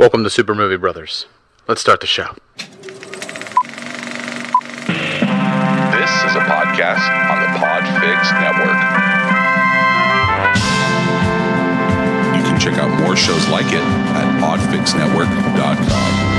Welcome to Super Movie Brothers. Let's start the show. This is a podcast on the Podfix Network. You can check out more shows like it at podfixnetwork.com.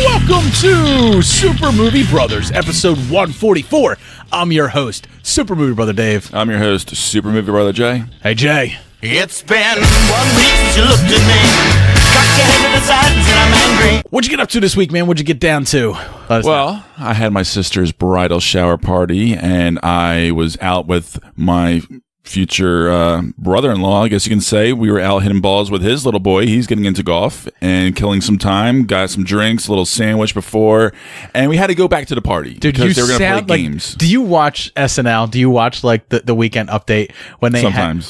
Welcome to Super Movie Brothers, episode 144. I'm your host, Super Movie Brother Dave. I'm your host, Super Movie Brother Jay. Hey, Jay. It's been 1 week since you looked at me. Cocked your head to the side and said I'm angry. What'd you get up to this week, man? What'd you get down to? Well, I had my sister's bridal shower party, and I was out with my future brother-in-law, I guess you can say. We were out hitting balls with his little boy. He's getting into golf and killing some time. Got some drinks, a little sandwich before, and we had to go back to the party because they were going to play games. Do you watch SNL? Do you watch like the weekend update when they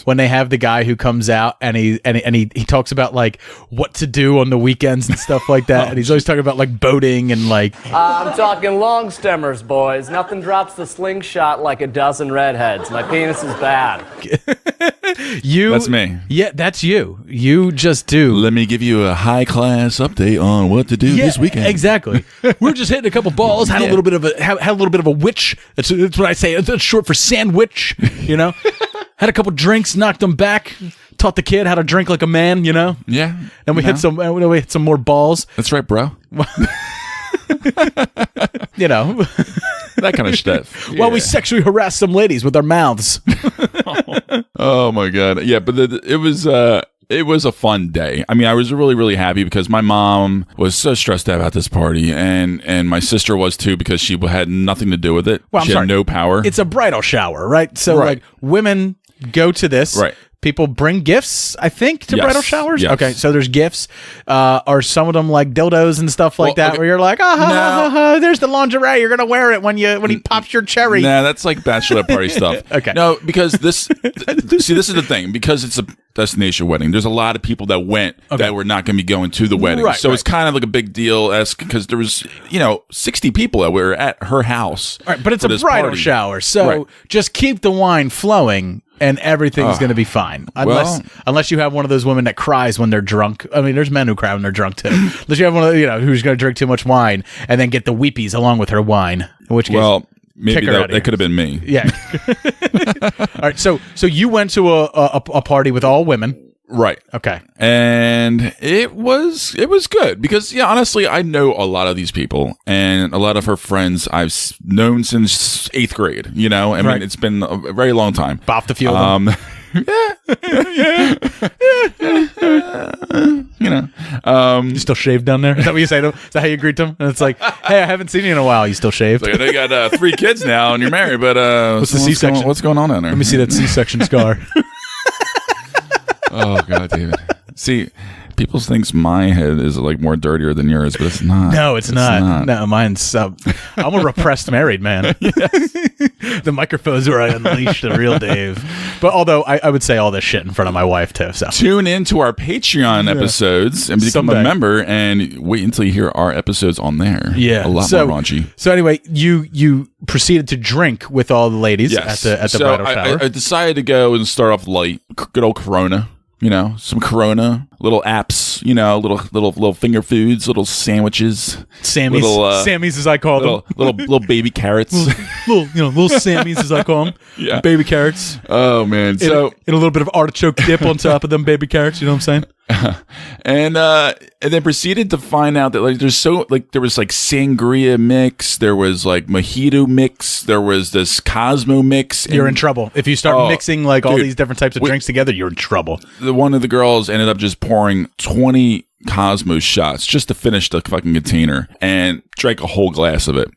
when they have the guy who comes out and he talks about like what to do on the weekends and stuff like that, and he's always talking about like boating and like I'm talking long stemmers, boys. Nothing drops the slingshot like a dozen redheads. My penis is bad. That's me. Yeah, that's you. You just do. Let me give you a high class update on what to do this weekend. Exactly. We're just hitting a couple balls. Had a little bit of a witch. That's what I say. That's short for sandwich. You know. Had a couple drinks, knocked them back. Taught the kid how to drink like a man. You know. Yeah. And we hit some more balls. That's right, bro. You know. That kind of stuff. Yeah. While we sexually harass some ladies with our mouths. Oh my god. Yeah, but it was a fun day. I mean, I was really, really happy because my mom was so stressed out about this party, and my sister was too because she had nothing to do with it. Well, she had no power. It's a bridal shower, right? So like women go to this. Right. People bring gifts, I think, to bridal showers. Yes. Okay, so there's gifts. Are some of them like dildos and stuff like that, okay. where you're like, there's the lingerie. You're gonna wear it when he pops your cherry. Nah, that's like bachelor party stuff. Okay. No, because this is the thing. Because it's a destination wedding, there's a lot of people that went that were not going to be going to the wedding. Right, so it's kind of like a big deal because there was 60 people that were at her house. All right, but it's a bridal shower, so just keep the wine flowing. And everything's going to be fine. Unless you have one of those women that cries when they're drunk. I mean, there's men who cry when they're drunk, too. Unless you have one of who's going to drink too much wine and then get the weepies along with her wine. In which case, maybe that could have been me. Yeah. All right. So you went to a party with all women. Right. Okay. And it was good because honestly, I know a lot of these people and a lot of her friends I've known since 8th grade, I mean, it's been a very long time. Bopped a few of them. You still shaved down there? Is that what you say to them? Is that how you greet them? And it's like, hey, I haven't seen you in a while. You still shaved? Like, they got 3 kids now and you're married, but what's the C-section? What's going on in there? Let me see that C-section scar. Oh God, David. See, people think my head is like more dirtier than yours, but it's not. No, it's not. No, mine's. I'm a repressed married man. The microphones where I unleash the real Dave. But although I would say all this shit in front of my wife too. So tune into our Patreon episodes and become a member, and wait until you hear our episodes on there. Yeah, a lot more raunchy. So anyway, you proceeded to drink with all the ladies at the bridal shower. I decided to go and start off light. Good old Corona. Some Corona, little apps, little finger foods, little sandwiches, Sammys as I call them, little baby carrots, little Sammys as I call them, baby carrots. Oh man! So and a little bit of artichoke dip on top of them baby carrots. You know what I'm saying? And then proceeded to find out that there was like sangria mix, there was like mojito mix, there was this Cosmo mix. You're in trouble if you start mixing like all these different types of drinks together. You're in trouble. One of the girls ended up just pouring 20 Cosmo shots just to finish the fucking container and drank a whole glass of it.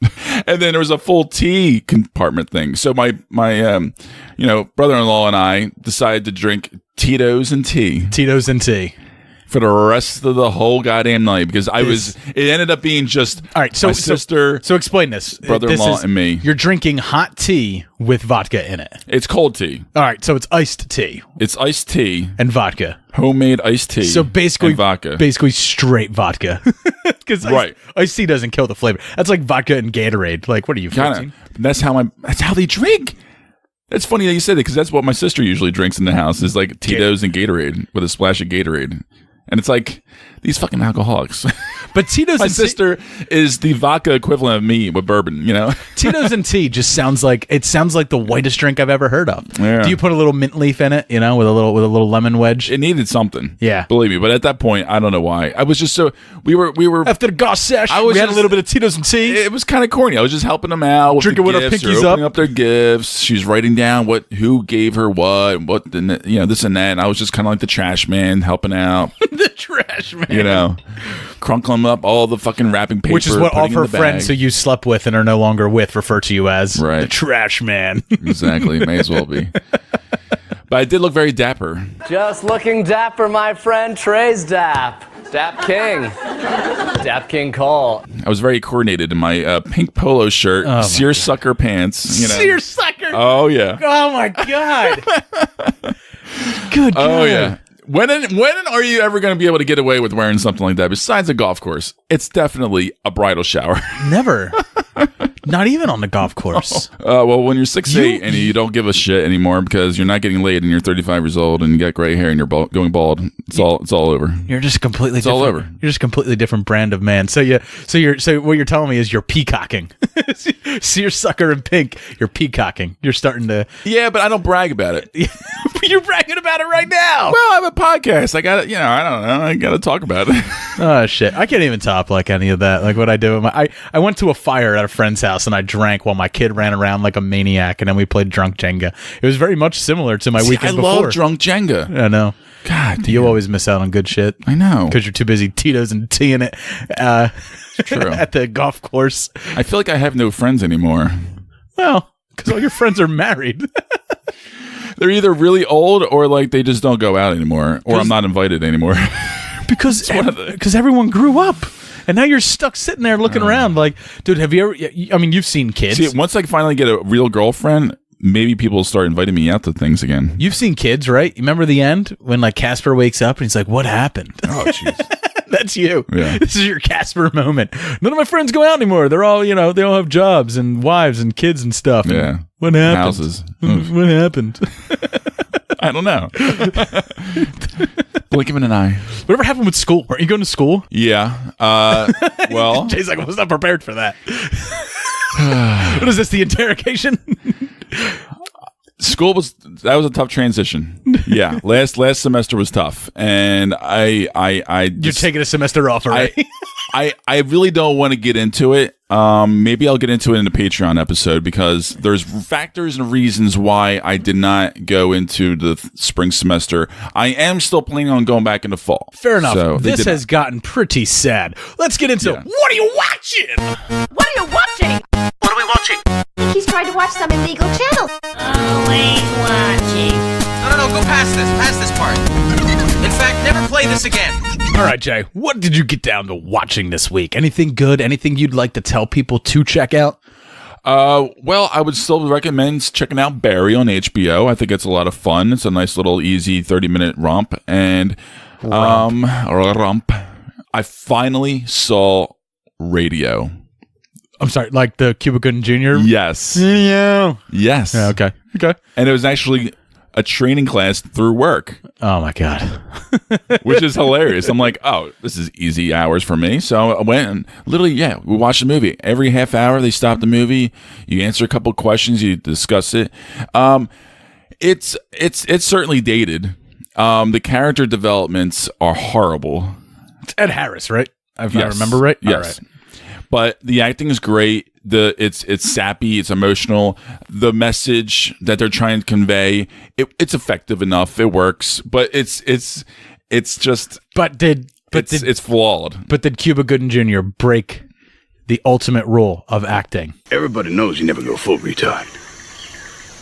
And then there was a full tea compartment thing. So my brother-in-law and I decided to drink Tito's and tea. for the rest of the whole goddamn night because it ended up being just all right. So my sister. So explain this. Brother-in-law and me. You're drinking hot tea with vodka in it. It's cold tea. All right. So it's iced tea. It's iced tea and vodka. Homemade iced tea. So basically, and vodka. Basically straight vodka. Because iced tea doesn't kill the flavor. That's like vodka and Gatorade. Like, what are you, 14? That's how they drink. That's funny that you said it because that's what my sister usually drinks in the house is like Tito's and Gatorade with a splash of Gatorade. And it's like these fucking alcoholics. But Tito's my and sister is the vodka equivalent of me with bourbon, you know? Tito's and tea just sounds like the whitest drink I've ever heard of. Yeah. Do you put a little mint leaf in it, you know, with a little lemon wedge? It needed something. Yeah. Believe me. But at that point, I don't know why. I was just so we were after the goss sesh, we had a little bit of Tito's and tea. It was kind of corny. I was just helping them out, drinking with our pinkies opening up their gifts. She's writing down who gave her what, this and that. And I was just kind of like the trash man helping out. The trash man, you know, crunkling up all the fucking wrapping paper, which is what all of her friends who you slept with and are no longer with refer to you as, the trash man. Exactly, may as well be. But I did look very dapper. Just looking dapper, my friend. Trey's dap. Dap King. Dap King Cole. I was very coordinated in my pink polo shirt, seersucker pants. You know. Seersucker. Oh yeah. Oh my god. Good. Oh yeah. When are you ever going to be able to get away with wearing something like that besides a golf course? It's definitely a bridal shower. Never. Not even on the golf course. Well, when you're 6'8" and you don't give a shit anymore because you're not getting laid and you're 35 years old and you got gray hair and you're going bald, it's all over. You're just completely it's different. all over. You're just completely different brand of man. So what you're telling me is you're peacocking. Seersucker in pink. You're peacocking. You're starting to. Yeah, but I don't brag about it. You're bragging about it right now. Well, I have a podcast. I got to, I don't know. I got to talk about it. Oh shit! I can't even top like any of that. Like what I do. I went to a fire at a friend's house and I drank while my kid ran around like a maniac, and then we played drunk Jenga. It was very much similar to my weekend before. I love drunk Jenga. I know. God, you always miss out on good shit. I know because you're too busy Tito's and teeing it. True. At the golf course. I feel like I have no friends anymore. Well, because all your friends are married. They're either really old or like they just don't go out anymore, or I'm not invited anymore. Because everyone grew up. And now you're stuck sitting there looking around like, dude, have you ever... I mean, you've seen kids. See, once I finally get a real girlfriend, maybe people will start inviting me out to things again. You've seen kids, right? You remember the end when like Casper wakes up and he's like, what happened? Oh, jeez. That's you. Yeah. This is your Casper moment. None of my friends go out anymore. They're all, they all have jobs and wives and kids and stuff. Yeah. And what happened? Houses. What happened? I don't know. Blink of an eye. Whatever happened with school? Weren't you going to school? Yeah. Well. Jay's like, I was not prepared for that. What is this, the interrogation? School was a tough transition. Yeah. Last semester was tough. And You're taking a semester off already. I really don't want to get into it. Maybe I'll get into it in the Patreon episode because there's factors and reasons why I did not go into the spring semester. I am still planning on going back in the fall. Fair enough. So this has gotten pretty sad. Let's get into what are you watching? What are you watching? What are we watching? He's trying to watch some illegal channel. Always watching. No, go past this part. In fact, never play this again. All right, Jay, what did you get down to watching this week? Anything good? Anything you'd like to tell people to check out? Well, I would still recommend checking out Barry on HBO. I think it's a lot of fun. It's a nice little easy 30-minute romp. And romp. I finally saw Radio. I'm sorry, like the Cuba Gooding Jr.? Yes. Yeah. Yes. Yeah, okay. And it was actually a training class through work. Oh my God. Which is hilarious. I'm like, oh, this is easy hours for me. So I went and literally, we watched the movie. Every half hour they stop the movie. You answer a couple of questions, you discuss it. It's certainly dated. The character developments are horrible. It's Ed Harris, right? If Yes. I remember right? Yes. All right. But the acting is great. It's sappy. It's emotional. The message that they're trying to convey, it's effective enough. It works. But it's just. It's flawed. But did Cuba Gooding Jr. break the ultimate rule of acting? Everybody knows you never go full retard.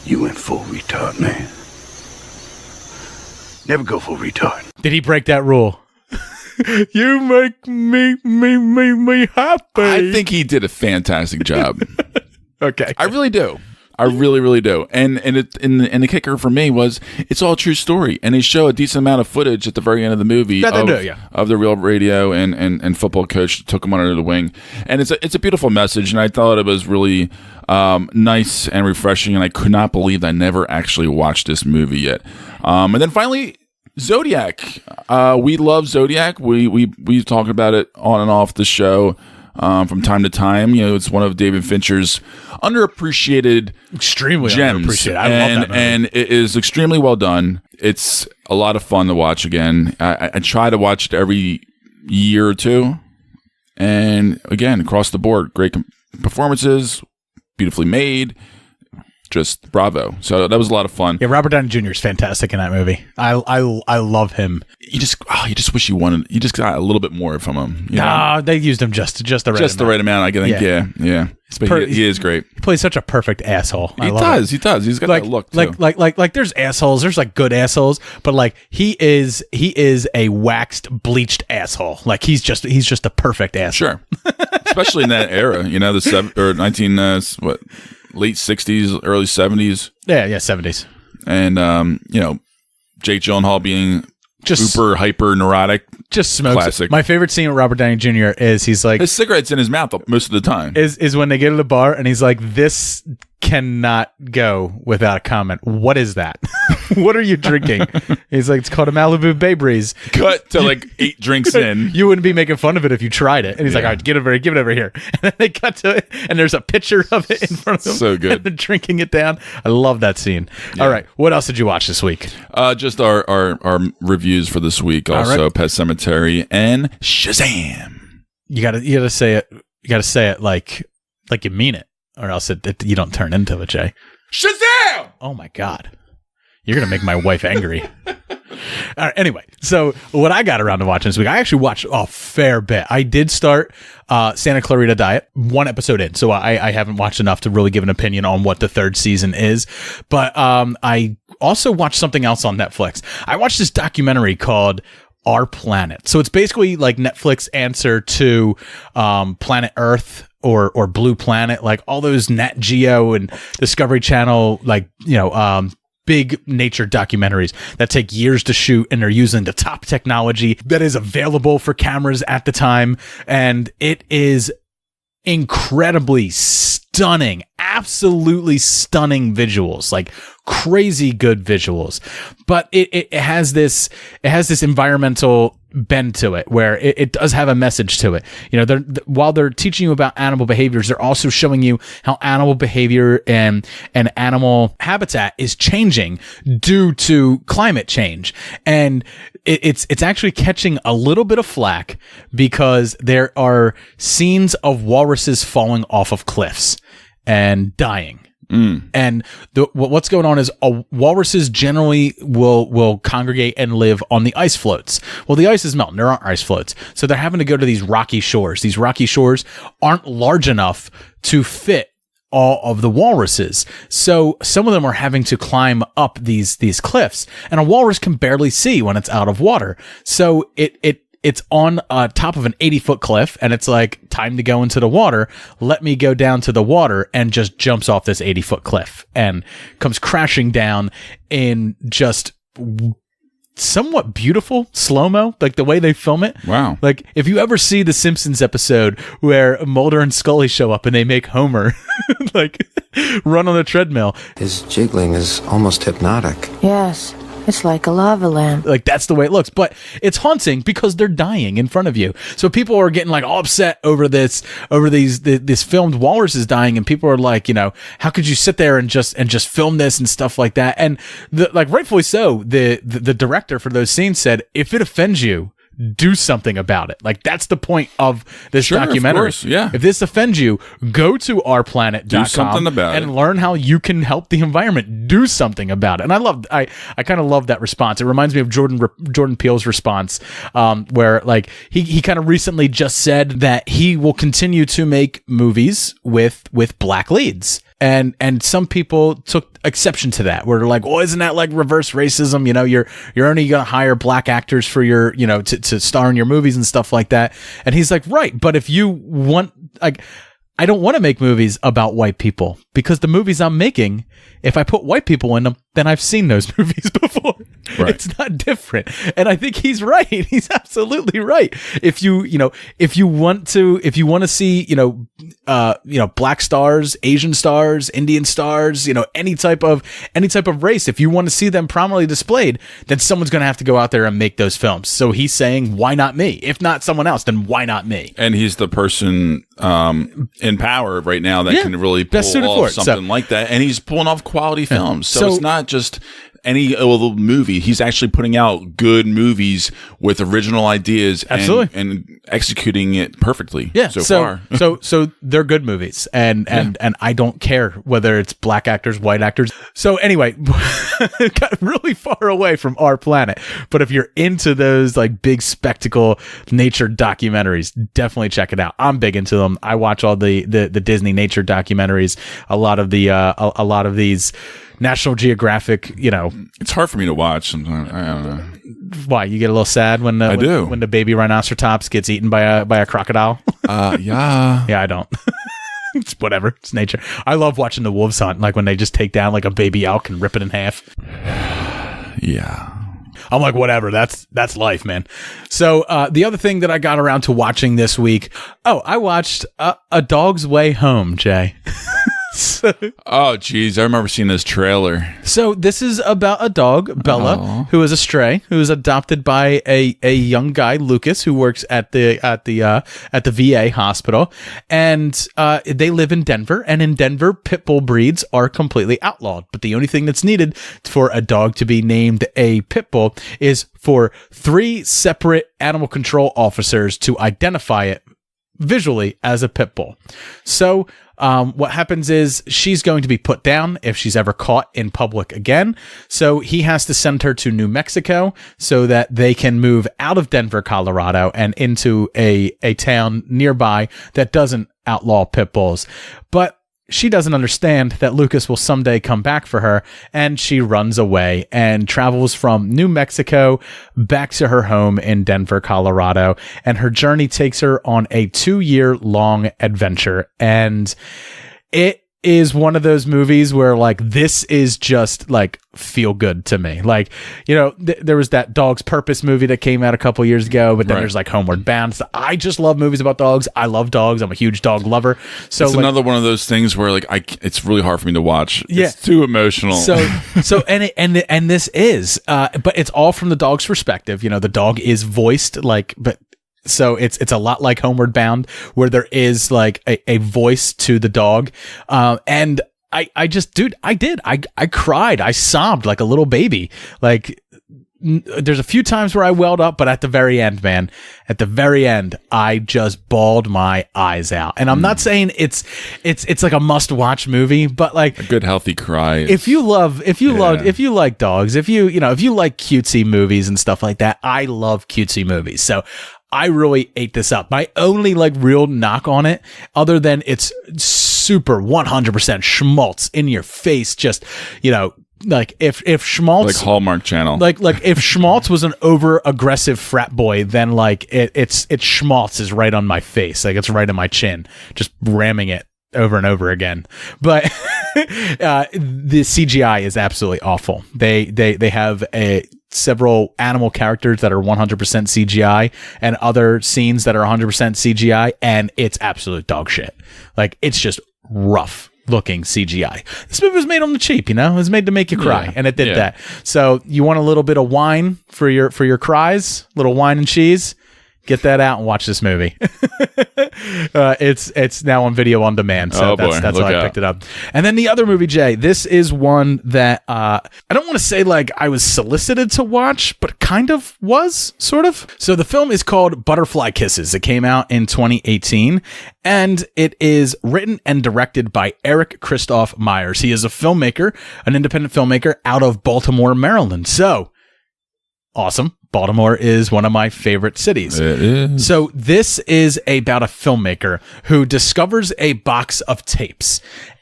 You went full retard, man. Never go full retard. Did he break that rule? You make me happy. I think he did a fantastic job. Okay. I really do. I really do. And the kicker for me was it's all a true story, and they show a decent amount of footage at the very end of the movie of the real radio and football coach that took him under the wing, and it's a beautiful message, and I thought it was really nice and refreshing, and I could not believe I never actually watched this movie yet. And then finally, Zodiac. We love Zodiac. We talk about it on and off the show. From time to time, it's one of David Fincher's underappreciated extremely gems. Underappreciated. I love that movie. And it is extremely well done. It's a lot of fun to watch again. I try to watch it every year or two, and again, across the board, great performances, beautifully made. Just bravo. So that was a lot of fun. Yeah, Robert Downey Jr. is fantastic in that movie. I love him. You just wish you got a little bit more from him. They used him just the right amount. The right amount, I think. Yeah. But he is great. He plays such a perfect asshole. He does. He's got that look too. Like there's assholes. There's like good assholes, but like he is a waxed, bleached asshole. Like he's just a perfect asshole. Sure. Especially in that era, late 60s, early 70s. Yeah, 70s. And Jake Gyllenhaal being just super hyper neurotic. Just smokes. Classic. My favorite scene with Robert Downey Jr. is he's like his cigarette's in his mouth most of the time. Is when they get to the bar and he's like, this cannot go without a comment. What is that? What are you drinking? He's like, it's called a Malibu Bay Breeze. Cut to like 8 drinks in. You wouldn't be making fun of it if you tried it. And he's like, all right, give it over here. And then they cut to it and there's a picture of it in front of him. So good. And they're drinking it down. I love that scene. Yeah. All right. What else did you watch this week? Just our reviews for this week. Also, Pet Semetary and SHAZAM. You gotta say it. You gotta say it like you mean it, or else you don't turn into it, Jay. SHAZAM! Oh my God. You're going to make my wife angry. All right, anyway, so what I got around to watching this week, I actually watched a fair bit. I did start Santa Clarita Diet, 1 episode in, so I haven't watched enough to really give an opinion on what the 3rd season is. But I also watched something else on Netflix. I watched this documentary called Our Planet. So it's basically like Netflix answer to Planet Earth or Blue Planet, like all those Nat Geo and Discovery Channel, big nature documentaries that take years to shoot, and they're using the top technology that is available for cameras at the time. And it is incredibly stunning, absolutely stunning visuals, like crazy good visuals. But it has this environmental bend to it where it does have a message to it. While they're teaching you about animal behaviors, they're also showing you how animal behavior and animal habitat is changing due to climate change. And it's actually catching a little bit of flack because there are scenes of walruses falling off of cliffs and dying. And what's going on is walruses generally will congregate and live on the ice floats. Well, the ice is melting. There aren't ice floats. So they're having to go to these rocky shores. These rocky shores aren't large enough to fit all of the walruses. So some of them are having to climb up these cliffs, and a walrus can barely see when it's out of water. So it's on top of an 80-foot cliff, and it's like, time to go into the water. Let me go down to the water, and just jumps off this 80-foot cliff and comes crashing down in just somewhat beautiful slow-mo, like the way they film it. Wow. Like if you ever see the Simpsons episode where Mulder and Scully show up and they make Homer like run on a treadmill. His jiggling is almost hypnotic. Yes. It's like a lava lamp. Like that's the way it looks, but it's haunting because they're dying in front of you. So people are getting like all upset over this filmed walruses dying, and people are like, how could you sit there and just film this and stuff like that? And rightfully so, the director for those scenes said, if it offends you, do something about it. Like that's the point of this documentary. Of course, yeah. If this offends you, go to ourplanet.com, do something about and learn how you can help the environment. Do something about it. And I kind of love that response. It reminds me of Jordan Peele's response, where like he kind of recently just said that he will continue to make movies with black leads. And some people took exception to that. Where like, isn't that like reverse racism? You know, you're only going to hire black actors for your, you know, to star in your movies and stuff like that. And he's like, right, but if you want, like, I don't want to make movies about white people because the movies I'm making, if I put white people in them, then I've seen those movies before. Right. It's not different. And I think he's right. He's absolutely right. If you want to see, black stars, Asian stars, Indian stars, you know, any type of race, if you want to see them prominently displayed, then someone's going to have to go out there and make those films. So he's saying, why not me? If not someone else, then why not me? And he's the person in power right now that can really pull off something like that. And he's pulling off quality films. So it's not just any movie. He's actually putting out good movies with original ideas and executing it perfectly. Yeah. So far. so they're good movies, and I don't care whether it's black actors, white actors. So anyway, got really far away from our planet. But if you're into those like big spectacle nature documentaries, definitely check it out. I'm big into them. I watch all the Disney nature documentaries. A lot of these National Geographic, you know. It's hard for me to watch sometimes. I don't know. Why? You get a little sad when the baby rhinoceratops gets eaten by a crocodile? Yeah. Yeah, I don't. It's whatever. It's nature. I love watching the wolves hunt, like when they just take down like a baby elk and rip it in half. Yeah. I'm like, whatever. That's life, man. So the other thing that I got around to watching this week, I watched A Dog's Way Home, Jay. Oh, geez. I remember seeing this trailer. So this is about a dog, Bella, who is a stray, who is adopted by a young guy, Lucas, who works at the VA hospital. And they live in Denver. And in Denver, pit bull breeds are completely outlawed. But the only thing that's needed for a dog to be named a pit bull is for 3 separate animal control officers to identify it visually as a pit bull. So what happens is she's going to be put down if she's ever caught in public again. So he has to send her to New Mexico so that they can move out of Denver, Colorado, and into a town nearby that doesn't outlaw pit bulls. But she doesn't understand that Lucas will someday come back for her, and she runs away and travels from New Mexico back to her home in Denver, Colorado. And her journey takes her on a 2-year-long adventure. And it is one of those movies where like this is just like feel good to me. Like, you know, there was that Dog's Purpose movie that came out a couple years ago, but then there's like Homeward Bound. So I just love movies about dogs. I love dogs. I'm a huge dog lover. So it's another one of those things where like it's really hard for me to watch. Yeah. It's too emotional. So and this is but it's all from the dog's perspective. You know, the dog is voiced like, but so it's a lot like Homeward Bound, where there is like a voice to the dog. And I just, dude, I cried. I sobbed like a little baby. Like there's a few times where I welled up, but at the very end, man, I just bawled my eyes out. And I'm not saying it's like a must watch movie, but like a good healthy cry. If you like dogs, if you like cutesy movies and stuff like that, I love cutesy movies. So I really ate this up. My only like real knock on it, other than it's super 100% schmaltz in your face, just, you know, like if schmaltz, like Hallmark Channel, like if schmaltz was an over aggressive frat boy, then like it's schmaltz is right on my face, like it's right on my chin, just ramming it over and over again. But the CGI is absolutely awful. They have several animal characters that are 100% CGI and other scenes that are 100% CGI, and it's absolute dog shit. Like it's just rough looking CGI. This movie was made on the cheap, you know? It was made to make you cry, and it did that. So you want a little bit of wine for your cries, little wine and cheese? Get that out and watch this movie. It's now on video on demand, so that's how I picked it up. And then the other movie, Jay, this is one that I don't want to say like I was solicited to watch, but kind of was, sort of. So the film is called Butterfly Kisses. It came out in 2018, and it is written and directed by Eric Christoph Myers. He is a filmmaker, an independent filmmaker out of Baltimore, Maryland. So awesome. Baltimore is one of my favorite cities. It is. So this is about a filmmaker who discovers a box of tapes.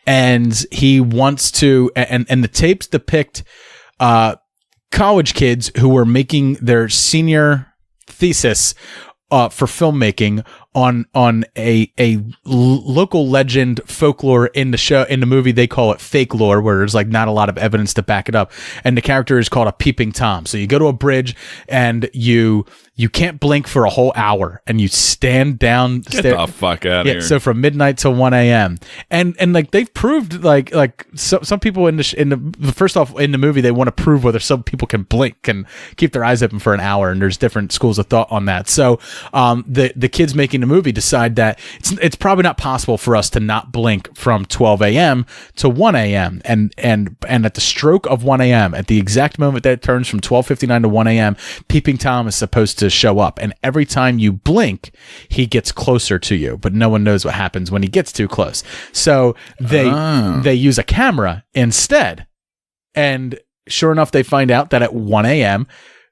and he wants to, and the tapes depict college kids who were making their senior thesis for filmmaking on a local legend folklore in the movie. They call it fake lore, where there's like not a lot of evidence to back it up. And the character is called a peeping Tom. So you go to a bridge and you can't blink for a whole hour, and you stand down. Get the fuck out of here. So from midnight till 1 a.m. And like they've proved like some people in the first off in the movie, they want to prove whether some people can blink, can keep their eyes open for an hour, and there's different schools of thought on that. So the kids making the movie decide that it's probably not possible for us to not blink from 12 a.m. to 1 a.m. and at the stroke of 1 a.m. at the exact moment that it turns from 12:59 to 1 a.m. Peeping Tom is supposed to show up, and every time you blink he gets closer to you, but no one knows what happens when he gets too close. So they use a camera instead, and sure enough they find out that at 1 a.m.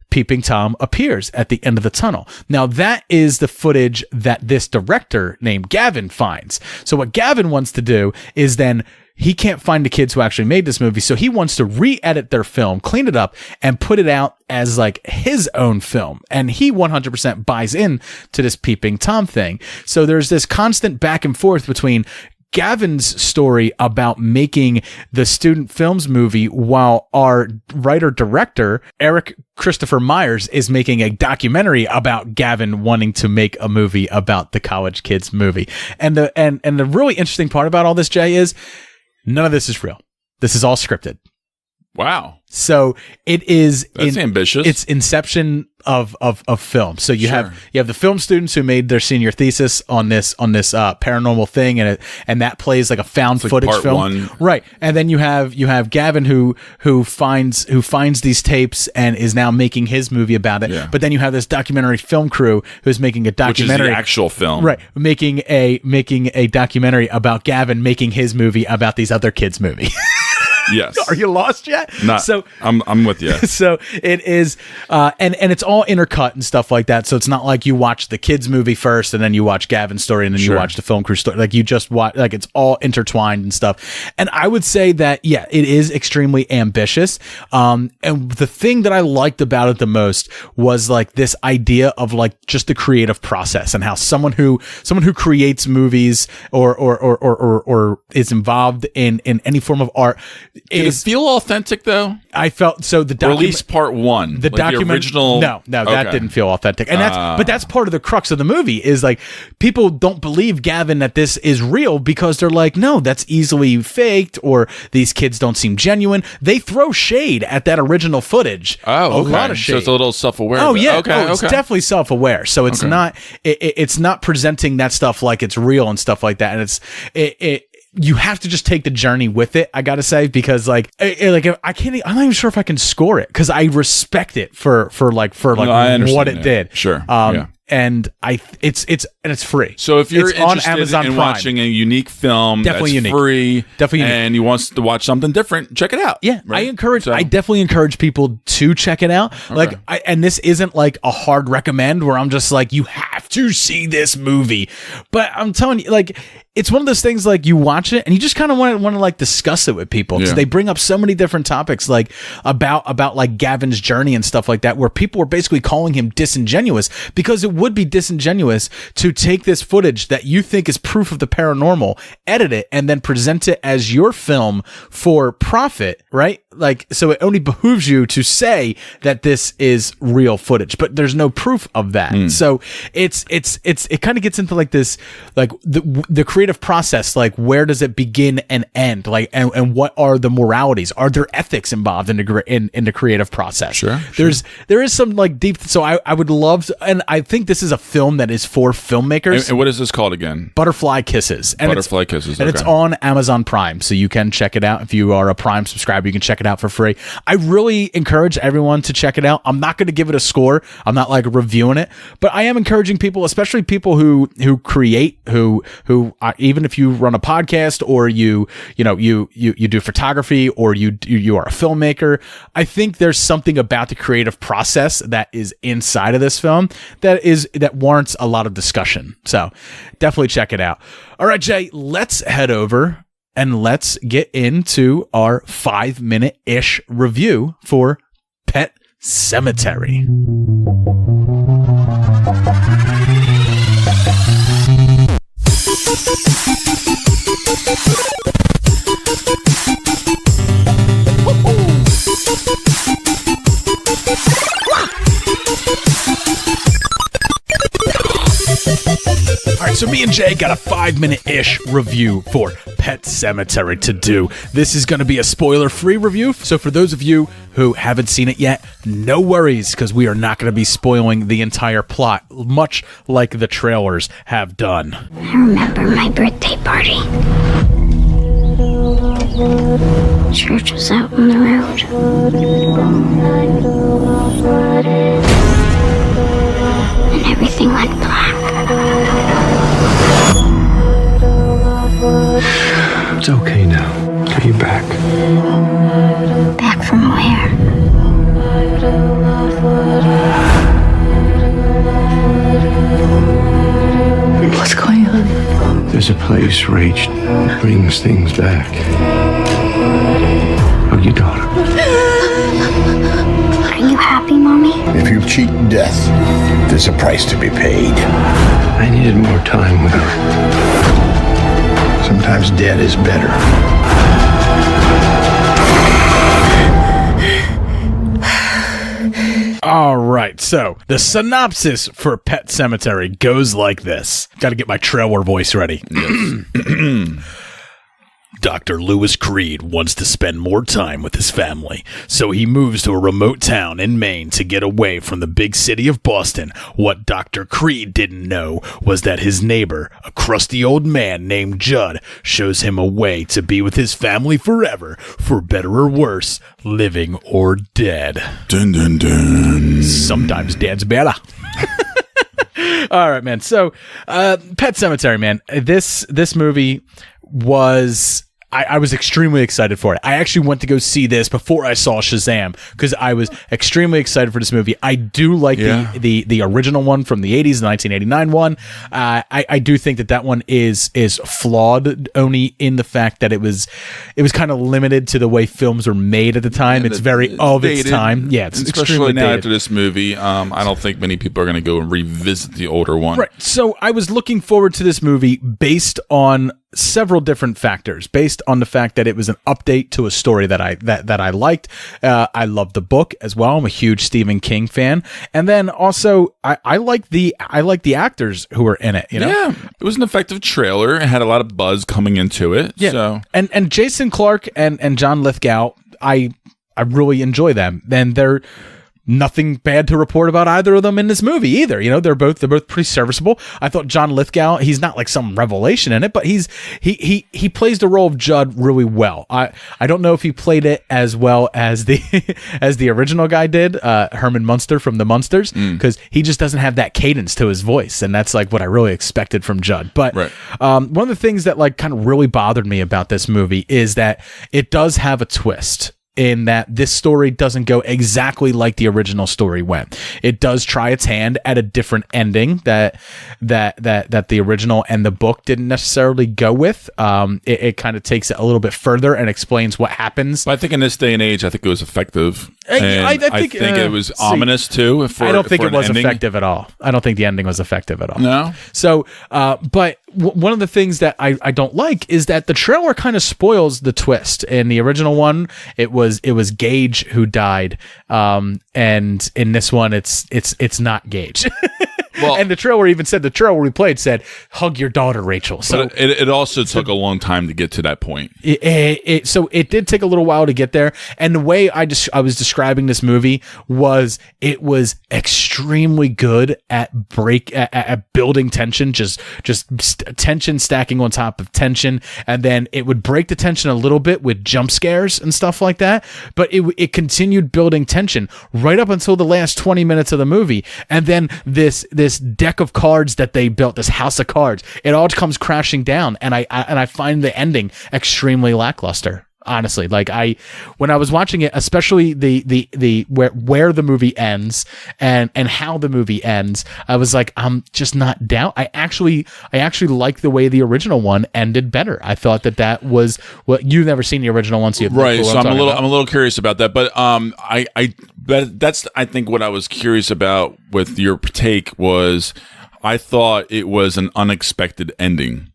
Peeping Tom appears at the end of the tunnel. Now that is the footage that this director named Gavin finds. So what Gavin wants to do is then he can't find the kids who actually made this movie, so he wants to re-edit their film, clean it up, and put it out as like his own film. And he 100% buys in to this Peeping Tom thing. So there's this constant back and forth between Gavin's story about making the student films movie, while our writer-director, Eric Christopher Myers, is making a documentary about Gavin wanting to make a movie about the college kids movie. And the really interesting part about all this, Jay, is none of this is real. This is all scripted. Wow. So it is. That's ambitious. It's inception of film. So you have the film students who made their senior thesis on this paranormal thing, and that plays like a found footage part film, one. Right? And then you have Gavin who finds these tapes and is now making his movie about it. Yeah. But then you have this documentary film crew who's making a documentary, which is the actual film, right? Making a documentary about Gavin making his movie about these other kids' movie. Yes. Are you lost yet? Not, so I'm with you. So it is, and it's all intercut and stuff like that. So it's not like you watch the kids movie first and then you watch Gavin's story and then you watch the film crew story. Like you just watch, like it's all intertwined and stuff. And I would say that, yeah, it is extremely ambitious. And the thing that I liked about it the most was like this idea of like just the creative process and how someone who creates movies or is involved in any form of art. Did it feel authentic though? I felt so. The or at least part one, the like the original. No, that didn't feel authentic, and that's part of the crux of the movie. Is like people don't believe Gavin that this is real because they're like, no, that's easily faked, or these kids don't seem genuine. They throw shade at that original footage. Oh, okay. A lot of shade. So it's a little self-aware. Oh yeah, okay, it's definitely self-aware. So it's not it's not presenting that stuff like it's real and stuff like that, and you have to just take the journey with it, I gotta say, because like I'm not even sure if I can score it because I respect it for what it did. Sure. And it's free. So if you're it's on interested Amazon in Prime. Watching a unique film, Definitely that's unique. free, Definitely unique. and you want to watch something different, check it out. Yeah, right? I definitely encourage people to check it out. Okay. Like, and this isn't like a hard recommend where I'm just like, you have to see this movie. But I'm telling you, like, it's one of those things like you watch it and you just kind of want to like discuss it with people because they bring up so many different topics like about like Gavin's journey and stuff like that, where people were basically calling him disingenuous because it would be disingenuous to take this footage that you think is proof of the paranormal, edit it, and then present it as your film for profit, right? Like, so it only behooves you to say that this is real footage, but there's no proof of that. So it kind of gets into like this, like the creative process, like where does it begin and end, like and what are the moralities, are there ethics involved in the creative process? Sure. There is some like deep, so I would love to, and I think this is a film that is for filmmakers. And what is this called again? Butterfly Kisses. And Butterfly Kisses. And it's on Amazon Prime, so you can check it out. If you are a Prime subscriber, you can check it out for free. I really encourage everyone to check it out. I'm not going to give it a score. I'm not like reviewing it, but I am encouraging people, especially people who create, who even if you run a podcast or you do photography or you are a filmmaker, I think there's something about the creative process that is inside of this film that warrants a lot of discussion. So definitely check it out. All right, Jay, let's head over and let's get into our 5-minute-ish review for Pet Semetary. All right, so me and Jay got a 5-minute-ish review for Pet Semetary to do. This is going to be a spoiler-free review, so for those of you who haven't seen it yet, no worries, because we are not going to be spoiling the entire plot, much like the trailers have done. I remember my birthday party. Church was out on the road. And everything went black. It's okay now. Are you back? Back from where? What's going on? There's a place Rach brings things back. Hug your daughter. Are you happy, Mommy? If you cheat death, there's a price to be paid. I needed more time with her. Sometimes dead is better. All right, so the synopsis for Pet Semetary goes like this. Got to get my trailer voice ready. Dr. Lewis Creed wants to spend more time with his family, so he moves to a remote town in Maine to get away from the big city of Boston. What Dr. Creed didn't know was that his neighbor, a crusty old man named Judd, shows him a way to be with his family forever, for better or worse, living or dead. Dun, dun, dun. Sometimes dead's better. All right, man. So, Pet Semetary, man. This movie was... I was extremely excited for it. I actually went to go see this before I saw Shazam because I was extremely excited for this movie. I do like the original one from the 80s, the 1989 one. I do think that one is flawed only in the fact that it was kind of limited to the way films were made at the time. It's very of its time. Yeah, it's especially now dated. after this movie. I don't think many people are going to go and revisit the older one. Right. So I was looking forward to this movie based on several different factors, based on the fact that it was an update to a story that I liked. I loved the book as well. I'm a huge Stephen King fan, and then also I like the actors who were in it. You know, yeah, it was an effective trailer. It had a lot of buzz coming into it. Yeah, so. and Jason Clarke and John Lithgow, I really enjoy them, and they're nothing bad to report about either of them in this movie either. You know, they're both pretty serviceable. I thought John Lithgow, he's not like some revelation in it, but he plays the role of Judd really well. I don't know if he played it as well as the original guy did, Herman Munster from the Munsters, because he just doesn't have that cadence to his voice, and that's like what I really expected from Judd. But one of the things that like kind of really bothered me about this movie is that it does have a twist, in that this story doesn't go exactly like the original story went. It does try its hand at a different ending that the original and the book didn't necessarily go with. It kind of takes it a little bit further and explains what happens. But I think in this day and age, I think it was effective. I think it was ominous too. I don't think it was effective at all. I don't think the ending was effective at all. No. So, but one of the things that I don't like is that the trailer kind of spoils the twist. In the original one, it was Gage who died, and in this one, it's not Gage. Well, and the trailer even said, the trailer we played said, "Hug your daughter, Rachel." So but it also took a long time to get to that point. So it did take a little while to get there. And the way I was describing this movie was, it was extremely good at building tension, just tension stacking on top of tension, and then it would break the tension a little bit with jump scares and stuff like that. But it continued building tension right up until the last 20 minutes of the movie, and then this deck of cards that they built, this house of cards, it all comes crashing down, and I find the ending extremely lackluster. honestly. Like when I was watching it, especially the where the movie ends and how the movie ends, I was like, I'm just not down. I actually like the way the original one ended better. I thought that was what you've never seen the original one, so you have right. So I'm a little curious about that, but that's I think what I was curious about with your take was I thought it was an unexpected ending.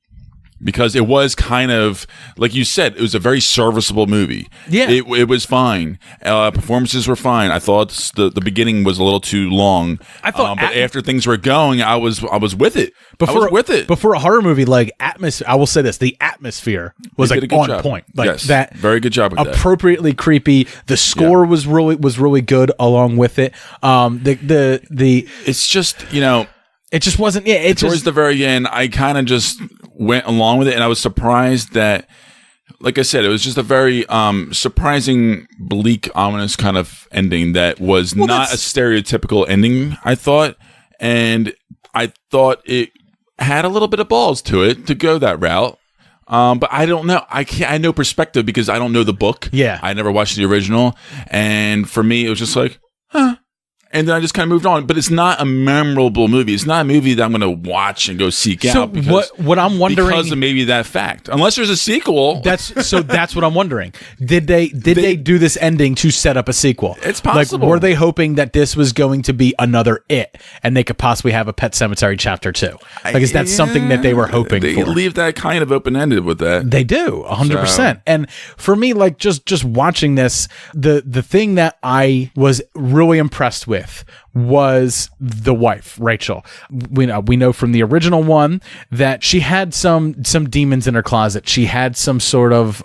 Because it was kind of, like you said, it was a very serviceable movie. Yeah. It was fine. Performances were fine. I thought the beginning was a little too long. But after things were going, I was with it. I was with it. But for a horror movie, like, I will say this, the atmosphere was like on point. Like yes, that. Very good job with that. Appropriately creepy. The score was really good along with it. It's just, it just wasn't. Yeah, towards the very end, I kind of just went along with it, and I was surprised that, like I said, it was just a very surprising, bleak, ominous kind of ending that was not a stereotypical ending, I thought, and I thought it had a little bit of balls to it to go that route. But I don't know. I had no perspective because I don't know the book. Yeah, I never watched the original, and for me, it was just like, huh. And then I just kind of moved on. But it's not a memorable movie. It's not a movie that I'm going to watch and go seek out. Because, what I'm wondering, because of maybe that fact, unless there's a sequel. That's what I'm wondering. Did they do this ending to set up a sequel? It's possible. Like, were they hoping that this was going to be another It, and they could possibly have a Pet Semetary Chapter 2? Like, is that something that they were hoping they for? They leave that kind of open ended with that. They do 100%. And for me, like just watching this, the thing that I was really impressed with was the wife, Rachel. We know from the original one that she had some demons in her closet. She had some sort of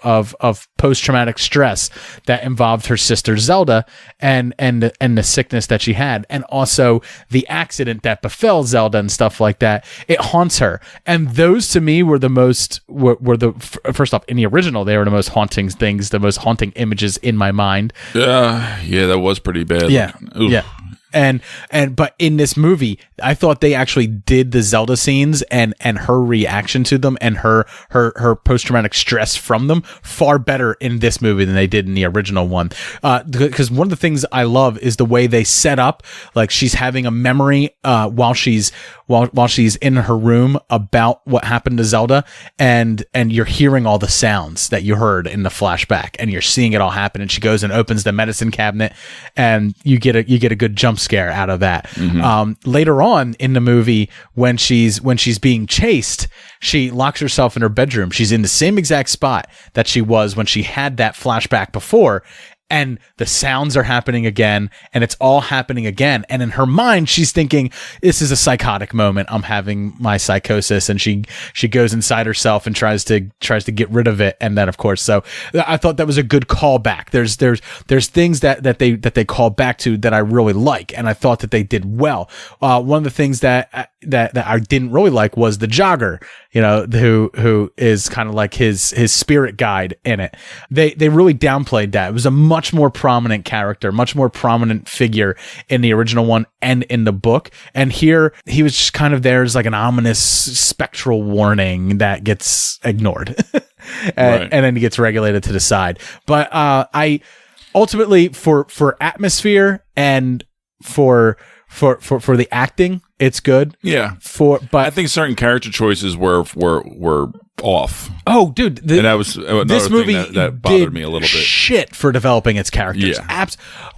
post-traumatic stress that involved her sister Zelda and the sickness that she had, and also the accident that befell Zelda and stuff like that. It haunts her, and those to me were first off, in the original, they were the most haunting things, the most haunting images in my mind. Yeah, that was pretty bad. Yeah. Oof. Yeah. But in this movie, I thought they actually did the Zelda scenes and her reaction to them and her post-traumatic stress from them far better in this movie than they did in the original one. Because one of the things I love is the way they set up, like she's having a memory while she's in her room about what happened to Zelda, and you're hearing all the sounds that you heard in the flashback, and you're seeing it all happen. And she goes and opens the medicine cabinet, and you get a good jump scare out of that. Mm-hmm. Later on in the movie, when she's being chased, she locks herself in her bedroom. She's in the same exact spot that she was when she had that flashback before. And the sounds are happening again, and it's all happening again. And in her mind, she's thinking, this is a psychotic moment. I'm having my psychosis. And she goes inside herself and tries to get rid of it. And then, of course, so I thought that was a good callback. There's things that they call back to that I really like. And I thought that they did well. One of the things that I didn't really like was the jogger, who is kind of like his spirit guide in it. They really downplayed that. It was a much more prominent character, much more prominent figure in the original one and in the book. And here he was just kind of there as like an ominous spectral warning that gets ignored. And then he gets regulated to the side. But I ultimately for atmosphere and for the acting, it's good. Yeah. But I think certain character choices were off. Oh, dude, this movie that bothered me a little bit. Shit for developing its characters. Yeah.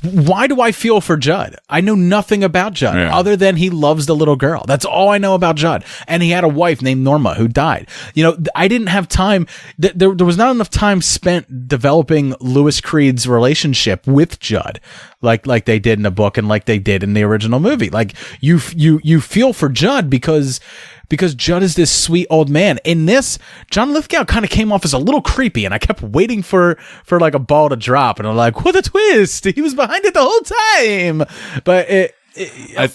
Why do I feel for Judd? I know nothing about Judd other than he loves the little girl. That's all I know about Judd. And he had a wife named Norma who died. I didn't have time. There was not enough time spent developing Louis Creed's relationship with Judd, like they did in the book and like they did in the original movie. Like you feel for Judd because Judd is this sweet old man. In this, John Lithgow kind of came off as a little creepy, and I kept waiting for like a ball to drop, and I'm like, what a twist! He was behind it the whole time. But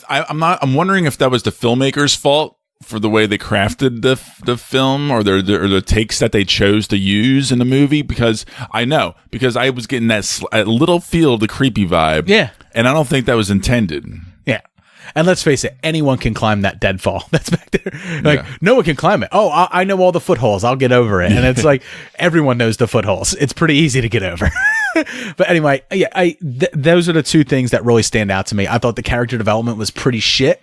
I'm wondering if that was the filmmaker's fault for the way they crafted the film or the takes that they chose to use in the movie, because I was getting that little feel of the creepy vibe. Yeah. And I don't think that was intended. Yeah. And let's face it, anyone can climb that deadfall that's back there. Like, no one can climb it. Oh, I know all the footholes. I'll get over it. And it's like, everyone knows the footholes. It's pretty easy to get over. But anyway, yeah, those are the two things that really stand out to me. I thought the character development was pretty shit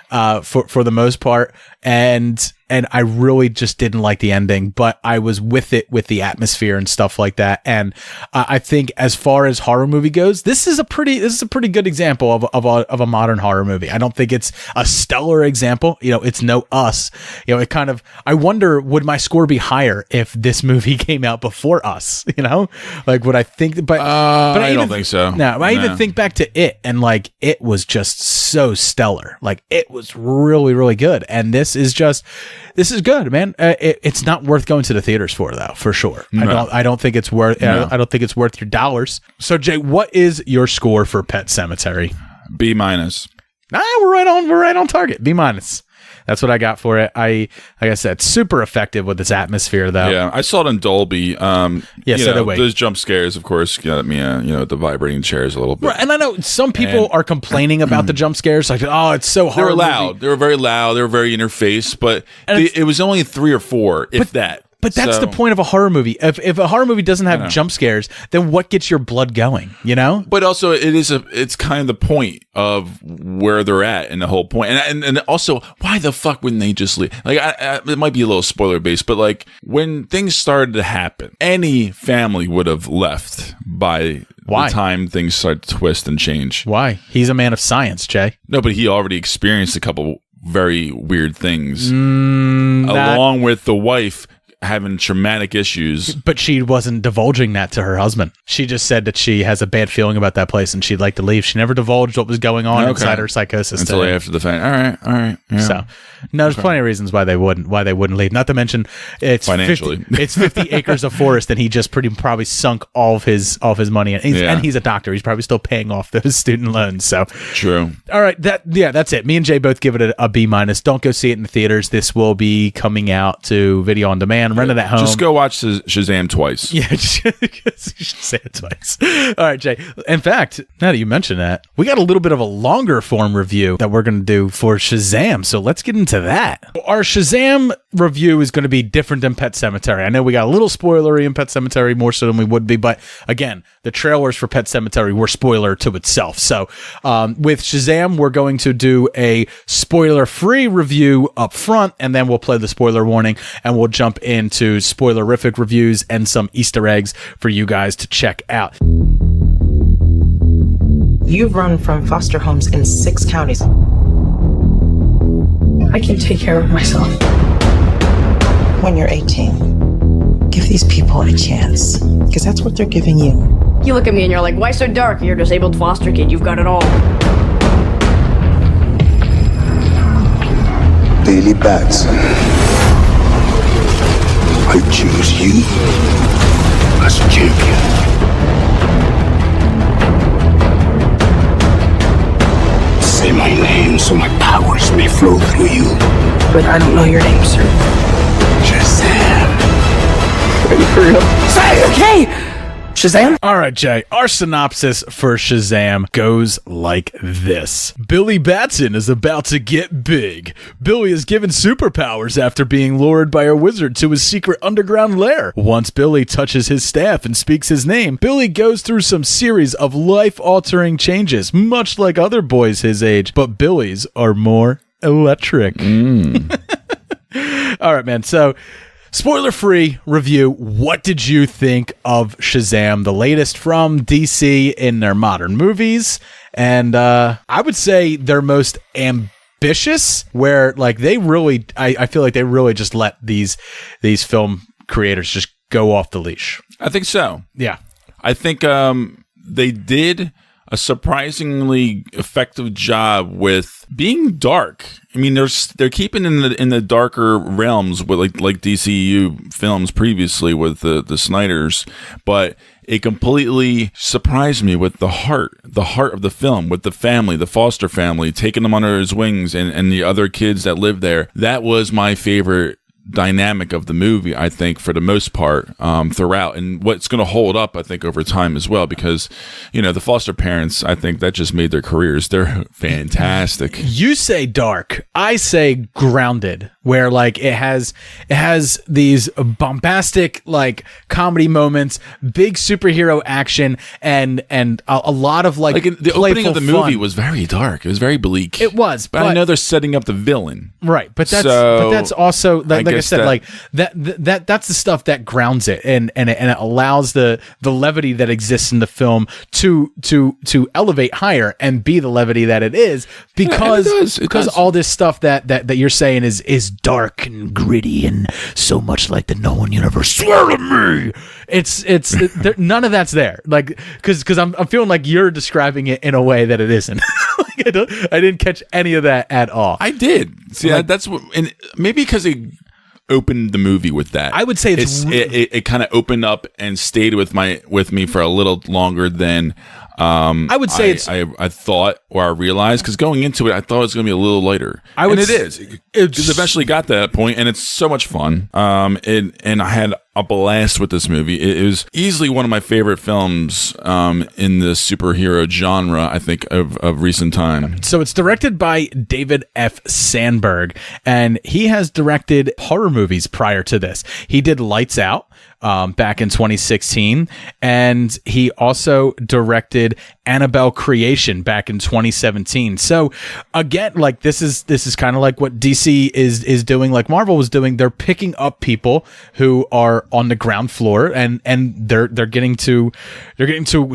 for the most part. And I really just didn't like the ending, but I was with it with the atmosphere and stuff like that. And I think as far as horror movie goes, this is a pretty good example of a modern horror movie. I don't think it's a stellar example. You know, it's no Us. You know, it kind of, I wonder, would my score be higher if this movie came out before Us? You know, like would I think? But I don't think so. No, I even think back to It, and like it was just so stellar. Like it was really, really good. And this is good, man. It's not worth going to the theaters for, though, for sure. No. I don't think it's worth. No. I don't think it's worth your dollars. So, Jay, what is your score for Pet Semetary? B-. We're right on target. B-. That's what I got for it. Like I said, super effective with its atmosphere, though. Yeah, I saw it in Dolby. So did we. Those jump scares, of course, got me, the vibrating chairs a little bit. Right, and I know some people are complaining about the jump scares, like, oh, it's so hard. They were loud. They were very loud. They were very in your face, but it was only 3 or 4, if that. But that's the point of a horror movie. If a horror movie doesn't have jump scares, then what gets your blood going? You know. But also, it's kind of the point of where they're at, and the whole point. And also, why the fuck wouldn't they just leave? Like, it might be a little spoiler based, but like when things started to happen, any family would have left by the time things start to twist and change. Why? He's a man of science, Jay. No, but he already experienced a couple very weird things, along with the wife having traumatic issues. But she wasn't divulging that to her husband. She just said that she has a bad feeling about that place and she'd like to leave. She never divulged what was going on inside her psychosis until after the fact. All right. Yeah. So, no, there's plenty of reasons why they wouldn't leave. Not to mention, it's financially, 50 acres of forest, and he just probably sunk all of his money. And he's a doctor. He's probably still paying off those student loans. So true. All right, that's it. Me and Jay both give it a B-. Don't go see it in the theaters. This will be coming out to video on demand. Rent it at home. Just go watch Shazam twice. Yeah, Shazam twice. All right, Jay. In fact, now that you mention that, we got a little bit of a longer form review that we're going to do for Shazam. So let's get into that. Our Shazam review is going to be different than Pet Semetary. I know we got a little spoilery in Pet Semetary, more so than we would be, but again, the trailers for Pet Semetary were spoiler to itself. So with Shazam, we're going to do a spoiler-free review up front, and then we'll play the spoiler warning, and we'll jump into spoilerific reviews and some Easter eggs for you guys to check out. You've run from foster homes in 6 counties. I can take care of myself. When you're 18, give these people a chance, because that's what they're giving you. You look at me and you're like, why so dark? You're a disabled foster kid. You've got it all. Billy Batson, I choose you as champion. Say my name so my powers may flow through you. But I don't know your name, sir. Shazam. Are you for real? Say, okay! Shazam? All right, Jay. Our synopsis for Shazam goes like this. Billy Batson is about to get big. Billy is given superpowers after being lured by a wizard to his secret underground lair. Once Billy touches his staff and speaks his name, Billy goes through some series of life-altering changes, much like other boys his age, but Billy's are more electric. All right, man. So, spoiler-free review. What did you think of Shazam, the latest from DC in their modern movies? And I would say their most ambitious, where like they really, I feel like they really just let these film creators just go off the leash. I think so. Yeah. I think they did a surprisingly effective job with being dark. I mean, they're keeping in the darker realms with like DCU films previously with the Snyders, but it completely surprised me with the heart of the film, with the family, the foster family, taking them under his wings and the other kids that live there. That was my favorite dynamic of the movie, I think, for the most part, throughout, and what's going to hold up, I think, over time as well, because, you know, the foster parents, I think that just made their careers. They're fantastic. You say dark, I say grounded, where like it has these bombastic like comedy moments, big superhero action, and a lot of like the opening of the movie fun. was very dark. It was very bleak. It was, but I know they're setting up the villain, right? But that's also like I said, like that's the stuff that grounds it, and it allows the levity that exists in the film to elevate higher and be the levity that it is, because because all this stuff that you're saying is dark and gritty and so much like the Nolan universe. Swear to me, it's none of that's there. Like because I'm feeling like you're describing it in a way that it isn't. Like, I didn't catch any of that at all. I did. See, like, that's what, and maybe because it opened the movie with that. I would say it kind of opened up and stayed with me for a little longer than I would say I thought, or I realized, because going into it, I thought it was going to be a little lighter. It is. It eventually got to that point, and it's so much fun. And I had a blast with this movie. It was easily one of my favorite films in the superhero genre, I think, of recent time. So it's directed by David F. Sandberg, and he has directed horror movies prior to this. He did Lights Out back in 2016, and he also directed Annabelle Creation back in 2017. So again, like this is kind of like what DC is doing, like Marvel was doing. They're picking up people who are on the ground floor, and they're getting to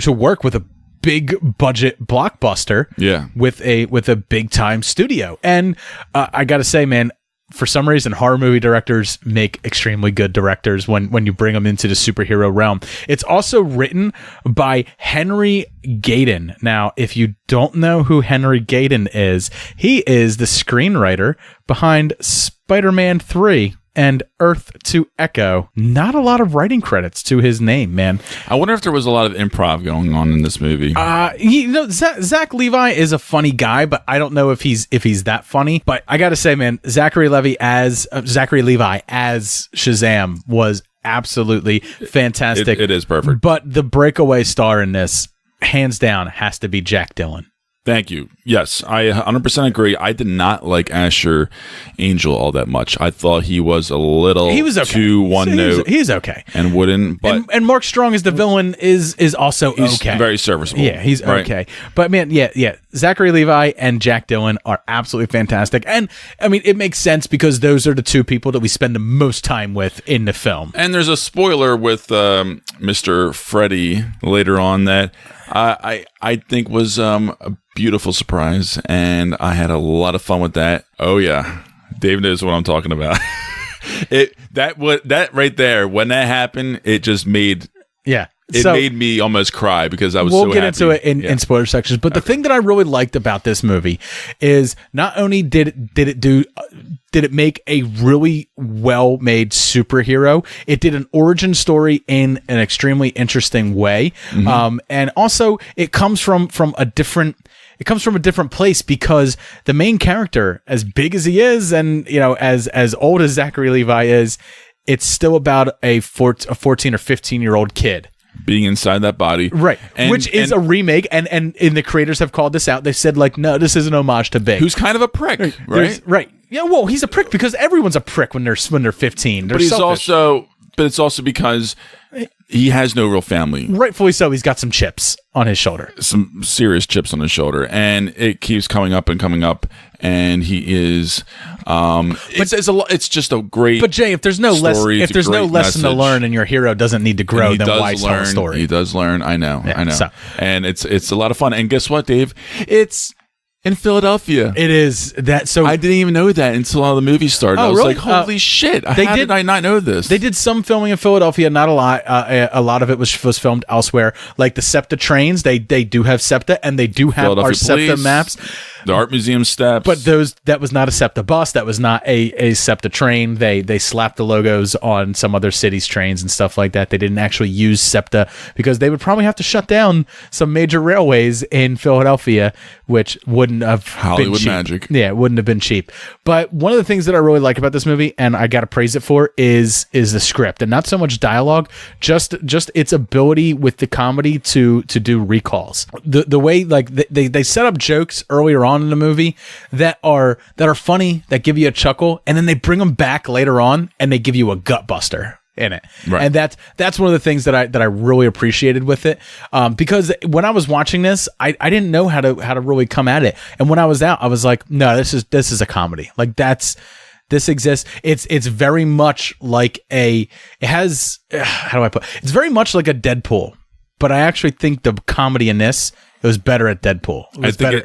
work with a big budget blockbuster, with a big time studio. And I gotta say, man, for some reason, horror movie directors make extremely good directors when you bring them into the superhero realm. It's also written by Henry Gayden. Now, if you don't know who Henry Gayden is, he is the screenwriter behind Spider-Man 3 and Earth to Echo. Not a lot of writing credits to his name, man. I wonder if there was a lot of improv going on in this movie. Zach Levi is a funny guy, but I don't know if he's that funny. But I gotta say, man, Zachary Levi as Shazam was absolutely fantastic. It is perfect. But the breakaway star in this, hands down, has to be Jack Dillon. Thank you. Yes, I 100% agree. I did not like Asher Angel all that much. I thought he was a little too one note. He's okay. And wouldn't. But and Mark Strong as the villain is also okay. Very serviceable. Yeah, he's okay. But man, yeah. Zachary Levi and Jack Dillon are absolutely fantastic. And I mean, it makes sense because those are the two people that we spend the most time with in the film. And there's a spoiler with Mr. Freddy later on that I think was a beautiful surprise, and I had a lot of fun with that. Oh yeah, Dave knows what I'm talking about. That right there, when that happened, it just made made me almost cry because I was so happy. We'll get into it in spoiler sections, but the thing that I really liked about this movie is not only did it make a really well-made superhero, it did an origin story in an extremely interesting way. Mm-hmm. And also it comes from a different place, because the main character, as big as he is, and as old as Zachary Levi is, it's still about a 14 or 15-year-old kid being inside that body, right? Which is a remake, and the creators have called this out. They said, like, no, this is an homage to Big, who's kind of a prick, right? Right. Yeah. Well, he's a prick because everyone's a prick when they're 15. They're selfish. But it's also because he has no real family. Rightfully so. He's got some chips on his shoulder. Some serious chips on his shoulder. And it keeps coming up. And he is... it's just a great But Jay, if there's no lesson to learn and your hero doesn't need to grow, then why tell a story? He does learn. I know. So. And it's a lot of fun. And guess what, Dave? It's in Philadelphia. It is that. So I didn't even know that until all the movie started. I was like, holy shit. How did I not know this? They did some filming in Philadelphia, not a lot. A lot of it was filmed elsewhere. Like the SEPTA trains, they do have SEPTA, and they do have our SEPTA maps. The art museum steps. But that was not a SEPTA bus. That was not a SEPTA train. They slapped the logos on some other cities' trains and stuff like that. They didn't actually use SEPTA because they would probably have to shut down some major railways in Philadelphia, which wouldn't wouldn't have Hollywood been cheap. magic. Yeah, it wouldn't have been cheap. But one of the things that I really like about this movie, and I got to praise it for, is the script, and not so much dialogue, just its ability with the comedy to do recalls. The way like they set up jokes earlier on in the movie that are funny, that give you a chuckle, and then they bring them back later on and they give you a gut buster in it. Right. And that's one of the things that I really appreciated with it. Because when I was watching this, I didn't know how to really come at it. And when I was out, I was like, no, this is a comedy. Like this exists. It's very much like it's very much like a Deadpool, but I actually think the comedy in this, it was better at Deadpool.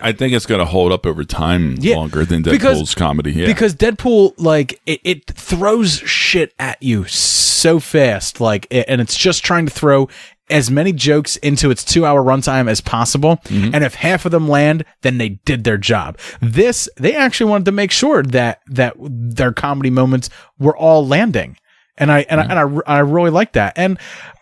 I think it's going to hold up over time longer than Deadpool's comedy. Yeah. Because Deadpool, like, it throws shit at you so fast, like, and it's just trying to throw as many jokes into its 2-hour runtime as possible. Mm-hmm. And if half of them land, then they did their job. They actually wanted to make sure that their comedy moments were all landing. And I really like that. And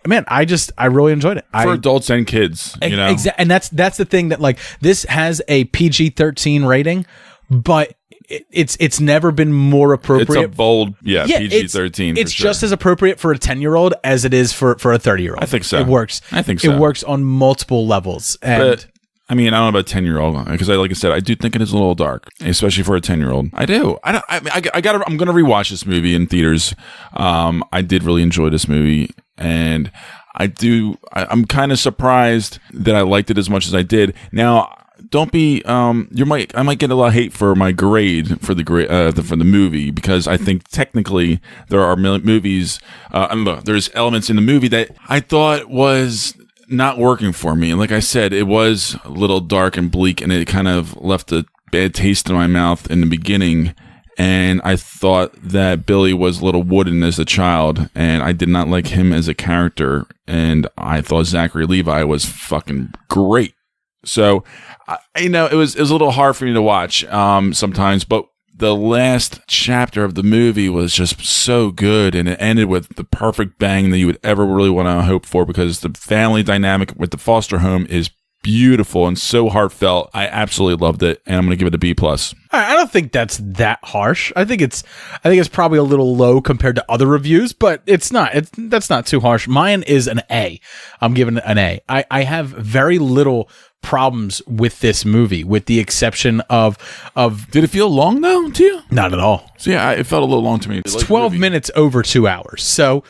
man, I really enjoyed it for adults and kids. You know, and that's the thing, that like this has a PG-13 rating, but it's never been more appropriate. It's a bold, PG-13. It's just as appropriate for a 10-year-old as it is for a 30-year-old. I think so. It works. I think so. It works on multiple levels. And I mean, I don't know about 10-year-old, because like I said, I do think it is a little dark, especially for a 10-year-old. I do. I'm going to rewatch this movie in theaters. I did really enjoy this movie, and I'm kind of surprised that I liked it as much as I did. Now, don't be I might get a lot of hate for my grade for the movie, because I think technically there are movies there's elements in the movie that I thought was not working for me. And like I said, it was a little dark and bleak, and it kind of left a bad taste in my mouth in the beginning. And I thought that Billy was a little wooden as a child, and I did not like him as a character. And I thought Zachary Levi was fucking great. So, it was a little hard for me to watch sometimes, but the last chapter of the movie was just so good, and it ended with the perfect bang that you would ever really want to hope for, because the family dynamic with the foster home is beautiful and so heartfelt. I absolutely loved it, and I'm going to give it a B+. I don't think that's that harsh. I think it's probably a little low compared to other reviews, but that's not too harsh. Mine is an A. I'm giving it an A. I have very little problems with this movie, with the exception of Did it feel long though to you? Not at all. So yeah, it felt a little long to me. It's 12 minutes over 2 hours. So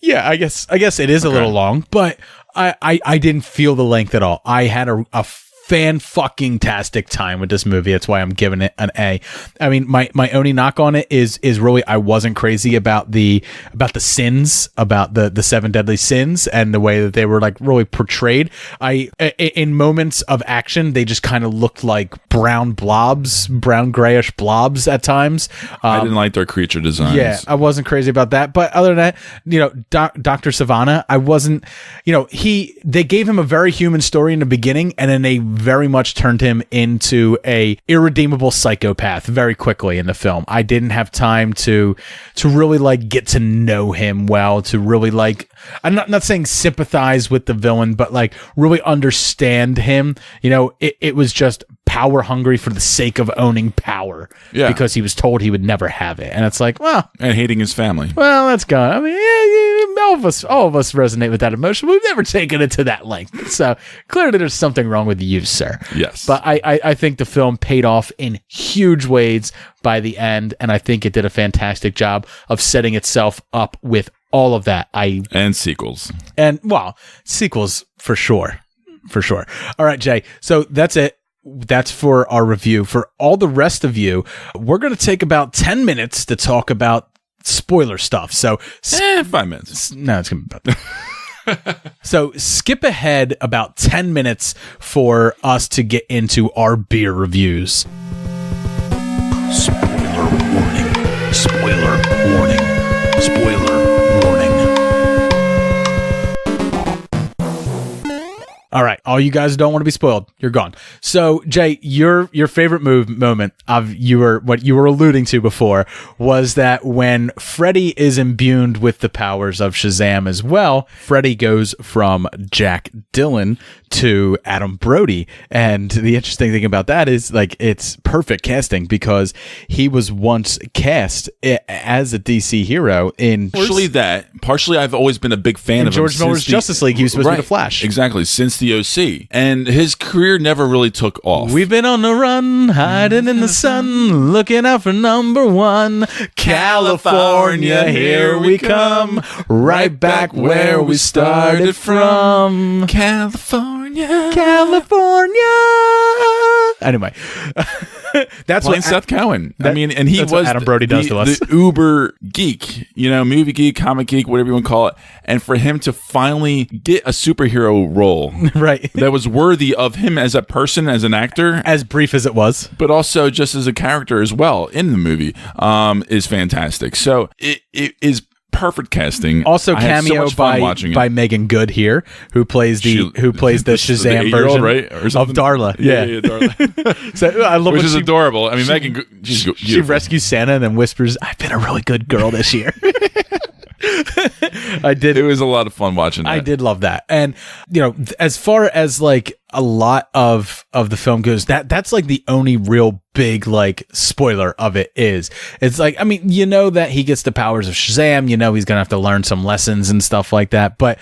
yeah, I guess it is a little long, but I didn't feel the length at all. I had a fan-fucking-tastic time with this movie. That's why I'm giving it an A. I mean, my only knock on it is really I wasn't crazy about the sins, about the 7 deadly sins, and the way that they were like really portrayed. In moments of action, they just kind of looked like brown grayish blobs at times. I didn't like their creature designs. Yeah, I wasn't crazy about that. But other than that, Dr. Savannah, I wasn't. They gave him a very human story in the beginning, and then they very much turned him into a irredeemable psychopath very quickly in the film. I didn't have time to really like get to know him well, to really like, I'm not saying sympathize with the villain, but like really understand him. It was just power hungry for the sake of owning power, because he was told he would never have it, and it's like, well, and hating his family. Well, that's gone. I mean, all of us resonate with that emotion. We've never taken it to that length, so clearly there's something wrong with you, sir. Yes, but I think the film paid off in huge ways by the end, and I think it did a fantastic job of setting itself up with all of that. And sequels, sequels for sure. All right, Jay. So that's it. That's for our review. For all the rest of you, we're going to take about 10 minutes to talk about spoiler stuff. So 5 minutes. No, it's going to be about So skip ahead about 10 minutes for us to get into our beer reviews. Spoiler warning. Spoiler warning. Spoiler warning. All right, all you guys who don't want to be spoiled, you're gone. So, Jay, your favorite moment of what you were alluding to before was that when Freddy is imbued with the powers of Shazam as well, Freddy goes from Jack Dillon to Adam Brody. And the interesting thing about that is, like, it's perfect casting because he was once cast as a DC hero in partially I've always been a big fan of George Miller's Justice League. He was supposed to be the Flash. Exactly, since the OC. And his career never really took off. We've been on the run, hiding in the sun, looking out for number one. California, here we come, right back where we started from. California. Anyway, that's playing what Seth Cohen. And he was Adam Brody does to us. The uber geek, movie geek, comic geek, whatever you want to call it. And for him to finally get a superhero role, right, that was worthy of him as a person, as an actor, as brief as it was, but also just as a character as well in the movie, is fantastic. So it is perfect casting. Also cameo by Megan Good here, who plays the Shazam version, right? Of Darla. Yeah, Darla. So I love, which is adorable. I mean, Megan Good, she rescues Santa and then whispers, "I've been a really good girl this year." I did. It was a lot of fun watching that. I did love that. And, as far as like a lot of the film goes, that's like the only real big like spoiler of it is. It's like, I mean, that he gets the powers of Shazam, he's going to have to learn some lessons and stuff like that. But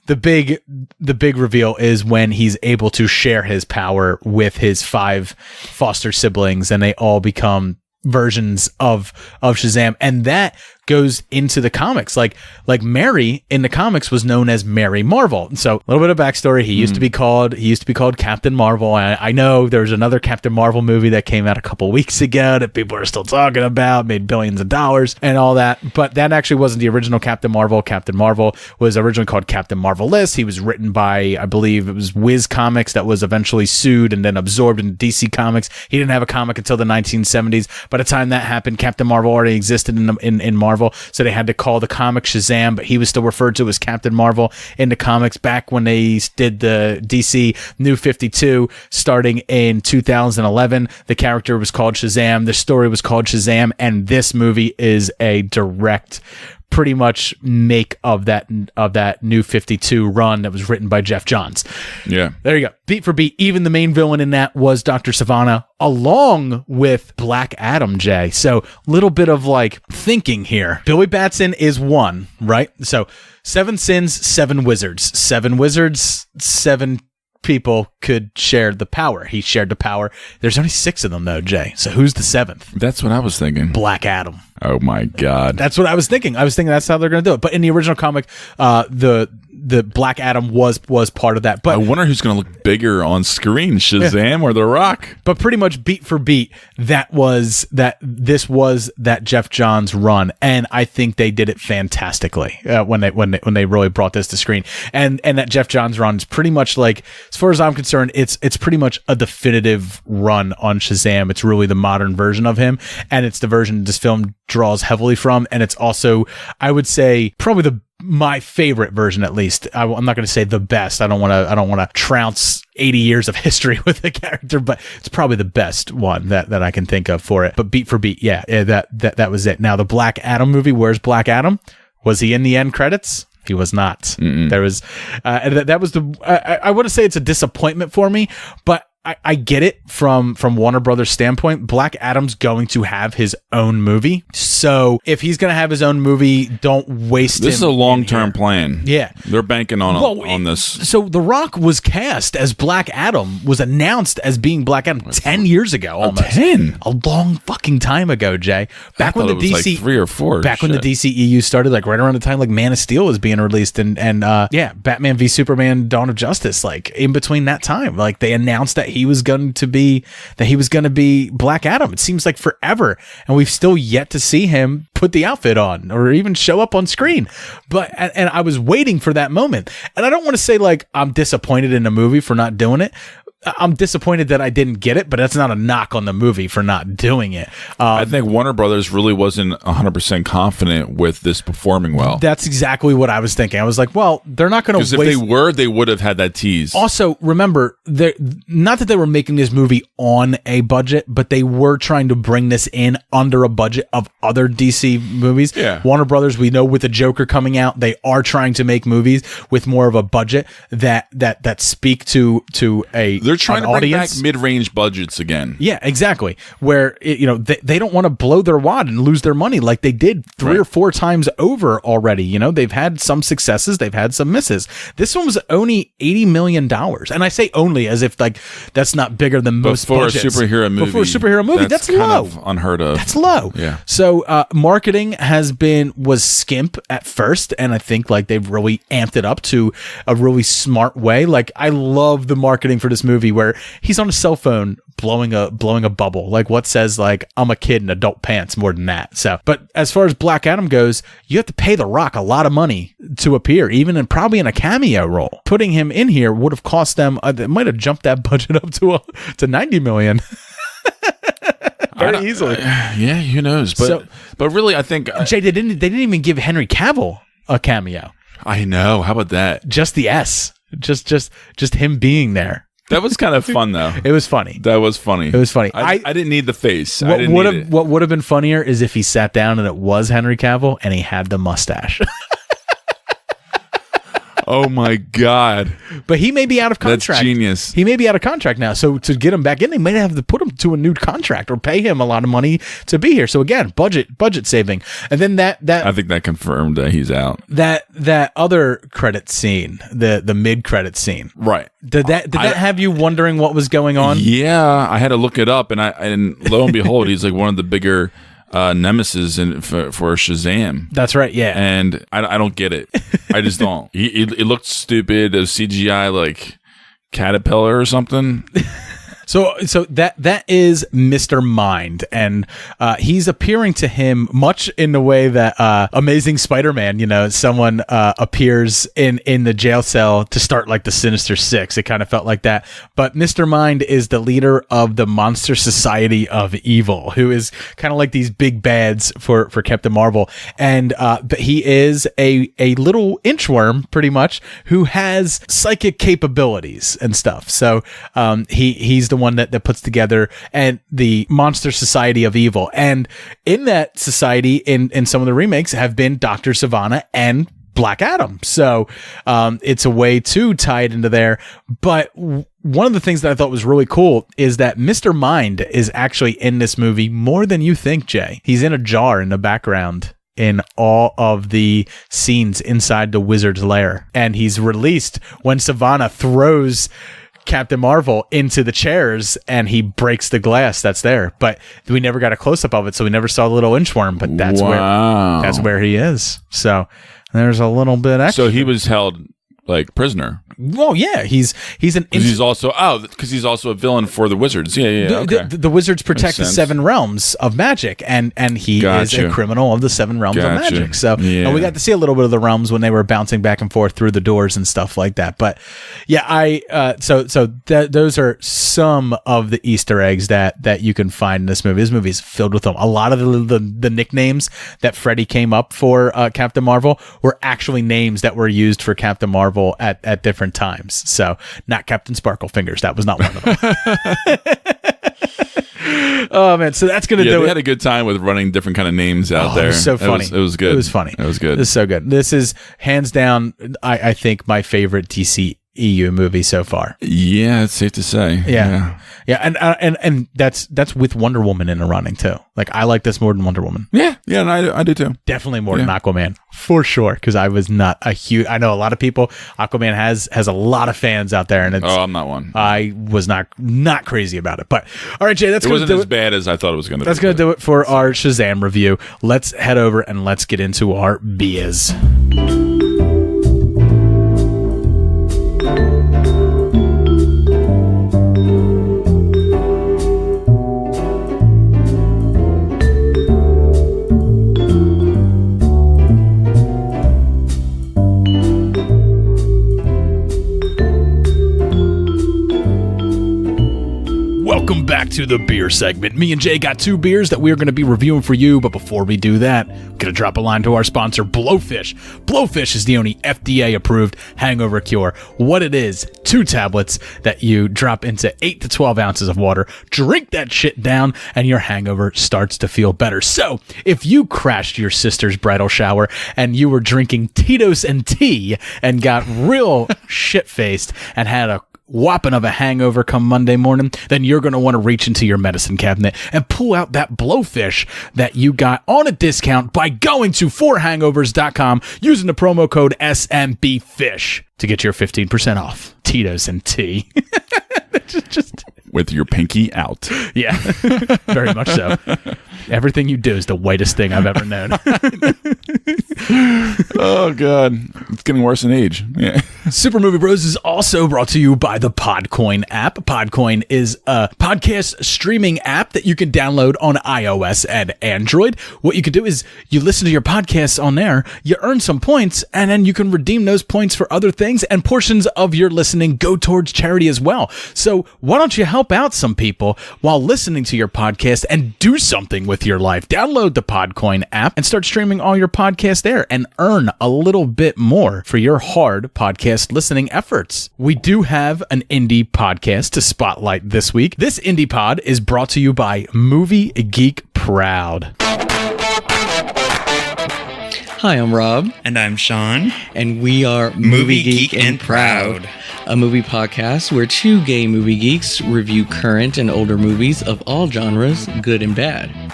the big reveal is when he's able to share his power with his 5 foster siblings and they all become versions of Shazam, and that goes into the comics. Like Mary in the comics was known as Mary Marvel. So a little bit of backstory. He used to be called Captain Marvel. I know there's another Captain Marvel movie that came out a couple weeks ago that people are still talking about, made billions of dollars and all that. But that actually wasn't the original Captain Marvel. Captain Marvel was originally called Captain Marvelous. He was written by, I believe it was Wiz Comics, that was eventually sued and then absorbed into DC Comics. He didn't have a comic until the 1970s. By the time that happened, Captain Marvel already existed in Marvel, so they had to call the comic Shazam, but he was still referred to as Captain Marvel in the comics back when they did the DC New 52 starting in 2011. The character was called Shazam, the story was called Shazam, and this movie is a direct pretty much make of that New 52 run that was written by Jeff Johns. Yeah. There you go. Beat for beat. Even the main villain in that was Dr. Savannah, along with Black Adam, Jay. So little bit of like thinking here. Billy Batson is 1, right? So 7 sins, 7 wizards. 7 wizards, 7 people could share the power. He shared the power. There's only 6 of them though, Jay. So who's the 7th? That's what I was thinking. Black Adam. Oh my God. That's what I was thinking. I was thinking that's how they're going to do it. But in the original comic, the Black Adam was part of that. But I wonder who's going to look bigger on screen, Shazam or The Rock. But pretty much beat for beat, this was that Jeff Johns run, and I think they did it fantastically when they really brought this to screen. And that Jeff Johns run is pretty much like, as far as I'm concerned, it's pretty much a definitive run on Shazam. It's really the modern version of him, and it's the version this film draws heavily from, and it's also, I would say, probably my favorite version, at least. I'm not going to say the best. I don't want to trounce 80 years of history with the character, but it's probably the best one that I can think of for it. But beat for beat, that was it. Now the Black Adam movie, where's Black Adam? Was he in the end credits? He was not. Mm-mm. There was that was I want to say it's a disappointment for me, but I get it from Warner Brothers' standpoint. Black Adam's going to have his own movie. So if he's going to have his own movie, don't waste This is a long-term plan. Yeah. They're banking on this. So The Rock was cast as Black Adam, was announced as being Black Adam 10 years ago almost. 10? A long fucking time ago, Jay. Back when the DC like 3 or 4. Back when the DCEU started, like right around the time like Man of Steel was being released and Batman v Superman Dawn of Justice, like in between that time, like they announced that he was going to be Black Adam. It seems like forever, and we've still yet to see him put the outfit on or even show up on screen. But and I was waiting for that moment, and I don't want to say like I'm disappointed in the movie for not doing it. I'm disappointed that I didn't get it, but that's not a knock on the movie for not doing it. I think Warner Brothers really wasn't 100% confident with this performing well. That's exactly what I was thinking. I was like, well, they're not going to waste... Because if they were, they would have had that tease. Also, remember, not that they were making this movie on a budget, but they were trying to bring this in under a budget of other DC movies. Yeah. Warner Brothers, we know with the Joker coming out, they are trying to make movies with more of a budget that speak to a They're trying to bring back mid-range budgets again. Yeah, exactly. Where they don't want to blow their wad and lose their money like they did 3 or 4 times over already. They've had some successes, they've had some misses. This one was only $80 million, and I say only as if like that's not bigger than most budgets. Before a superhero movie, that's kind low. Of unheard of. That's low. Yeah. So marketing was skimp at first, and I think like they've really amped it up to a really smart way. Like I love the marketing for this movie where he's on a cell phone blowing a bubble. Like what says like I'm a kid in adult pants more than that. So, but as far as Black Adam goes, you have to pay The Rock a lot of money to appear, even probably in a cameo role. Putting him in here would have cost them. It might have jumped that budget up to $90 million. Very easily. Yeah, who knows? But really, I think Jay, they didn't even give Henry Cavill a cameo. I know. How about that? Just the S. Just him being there. That was kind of fun, though. It was funny. That was funny. It was funny. I didn't need the face. What would have been funnier is if he sat down and it was Henry Cavill and he had the mustache. Oh my God. But he may be out of contract. That's genius. He may be out of contract now. So to get him back in, they might have to put him to a new contract or pay him a lot of money to be here. So again, budget saving. And then that I think that confirmed that he's out. That other credit scene, the mid-credit scene. Right. Did that have you wondering what was going on? Yeah, I had to look it up, and lo and behold, he's like one of the bigger nemesis for SHAZAM. That's right, yeah. And I don't get it. I just don't. It looked stupid. It was CGI like caterpillar or something. So that is Mr. Mind, and he's appearing to him much in the way that Amazing Spider-Man, someone appears in the jail cell to start like the Sinister Six. It kind of felt like that. But Mr. Mind is the leader of the Monster Society of Evil, who is kind of like these big bads for Captain Marvel. And but he is a little inchworm, pretty much, who has psychic capabilities and stuff. So he's the one that puts together and the Monster Society of Evil, and in that society in some of the remakes have been Dr. Sivana and Black Adam. So it's a way to tie it into there. But one of the things that I thought was really cool is that Mr. Mind is actually in this movie more than you think, Jay. He's in a jar in the background in all of the scenes inside the wizard's lair, and he's released when Sivana throws Captain Marvel into the chairs and he breaks the glass that's there, but we never got a close-up of it, so we never saw the little inchworm, but that's where he is. So there's a little bit extra. So he was held like prisoner. Well, yeah, he's he's also a villain for the Wizards. Yeah. Okay. The Wizards protect the 7 realms of magic, and he is a criminal of the 7 realms of magic. So and we got to see a little bit of the realms when they were bouncing back and forth through the doors and stuff like that. But yeah, those are some of the Easter eggs that you can find in this movie. This movie is filled with them. A lot of the nicknames that Freddy came up for Captain Marvel were actually names that were used for Captain Marvel at different times. So not Captain Sparkle Fingers. That was not one of them. Oh man, so that's gonna do it. They had a good time with running different kind of names out there. It was so funny. It was good. It was funny. It was good. It was so good. This is hands down, I think, my favorite DC EU movie so far. Yeah, it's safe to say. Yeah. And that's with Wonder Woman in the running too. Like I like this more than Wonder Woman. Yeah, and I do too. Definitely more than Aquaman for sure. Because I was not a huge. I know a lot of people. Aquaman has a lot of fans out there, and it's. Oh, I'm not one. I was not crazy about it. But all right, Jay, it wasn't as bad as I thought it was going to be. That's going to do it for our SHAZAM review. Let's head over and let's get into our beers. Welcome back to the beer segment. Me and Jay got 2 beers that we're going to be reviewing for you, but before we do that, I'm going to drop a line to our sponsor, Blowfish. Blowfish is the only FDA-approved hangover cure. What it is, 2 tablets that you drop into 8 to 12 ounces of water, drink that shit down, and your hangover starts to feel better. So, if you crashed your sister's bridal shower and you were drinking Tito's and tea and got real shit-faced and had a whopping of a hangover come Monday morning, then you're going to want to reach into your medicine cabinet and pull out that Blowfish that you got on a discount by going to 4hangovers.com using the promo code SMBFISH to get your 15% off Tito's and tea. just with your pinky out. Yeah, very much so. Everything you do is the whitest thing I've ever known. Oh, God. It's getting worse in age. Yeah. Super Movie Bros is also brought to you by the PODCOIN app. PODCOIN is a podcast streaming app that you can download on iOS and Android. What you can do is you listen to your podcasts on there, you earn some points, and then you can redeem those points for other things, and portions of your listening go towards charity as well. So why don't you help out some people while listening to your podcast and do something with your life? Download the PODCOIN app and start streaming all your podcasts there and earn a little bit more for your hard podcast listening efforts. We do have an indie podcast to spotlight this week. This indie pod is brought to you by Movie Geek Proud. Hi, I'm Rob. And I'm Sean. And we are Movie Geek and Proud, a movie podcast where 2 gay movie geeks review current and older movies of all genres, good and bad.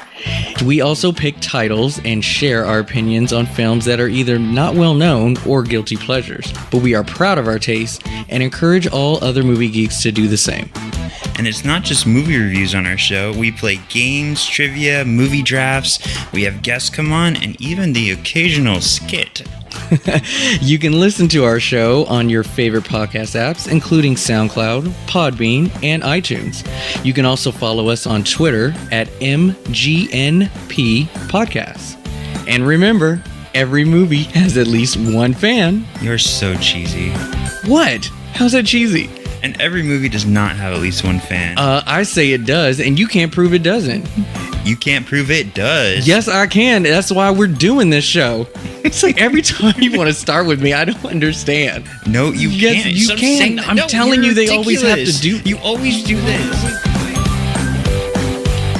We also pick titles and share our opinions on films that are either not well known or guilty pleasures, but we are proud of our taste and encourage all other movie geeks to do the same. And it's not just movie reviews on our show. We play games, trivia, movie drafts, we have guests come on, and even the occasional skit. You can listen to our show on your favorite podcast apps, including SoundCloud, Podbean, and iTunes. You can also follow us on Twitter at MGNP Podcasts. And remember, every movie has at least one fan. You're so cheesy. What? How's that cheesy? And every movie does not have at least one fan. I say it does, and you can't prove it doesn't. You can't prove it does. Yes, I can. That's why we're doing this show. It's like every time you want to start with me, I don't understand. No, you yes, can't. You can. I'm telling you, they always have to do. You always do this.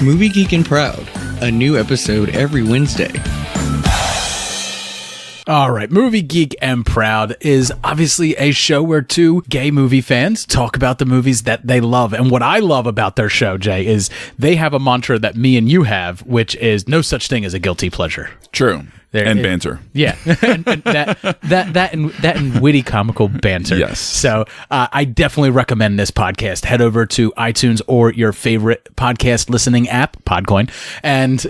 Movie Geek and Proud, a new episode every Wednesday. All right, Movie Geek and Proud is obviously a show where 2 gay movie fans talk about the movies that they love. And what I love about their show, Jay, is they have a mantra that me and you have, which is no such thing as a guilty pleasure. True. Banter. Yeah. and that and witty comical banter. Yes. So I definitely recommend this podcast. Head over to iTunes or your favorite podcast listening app, PODCOIN, and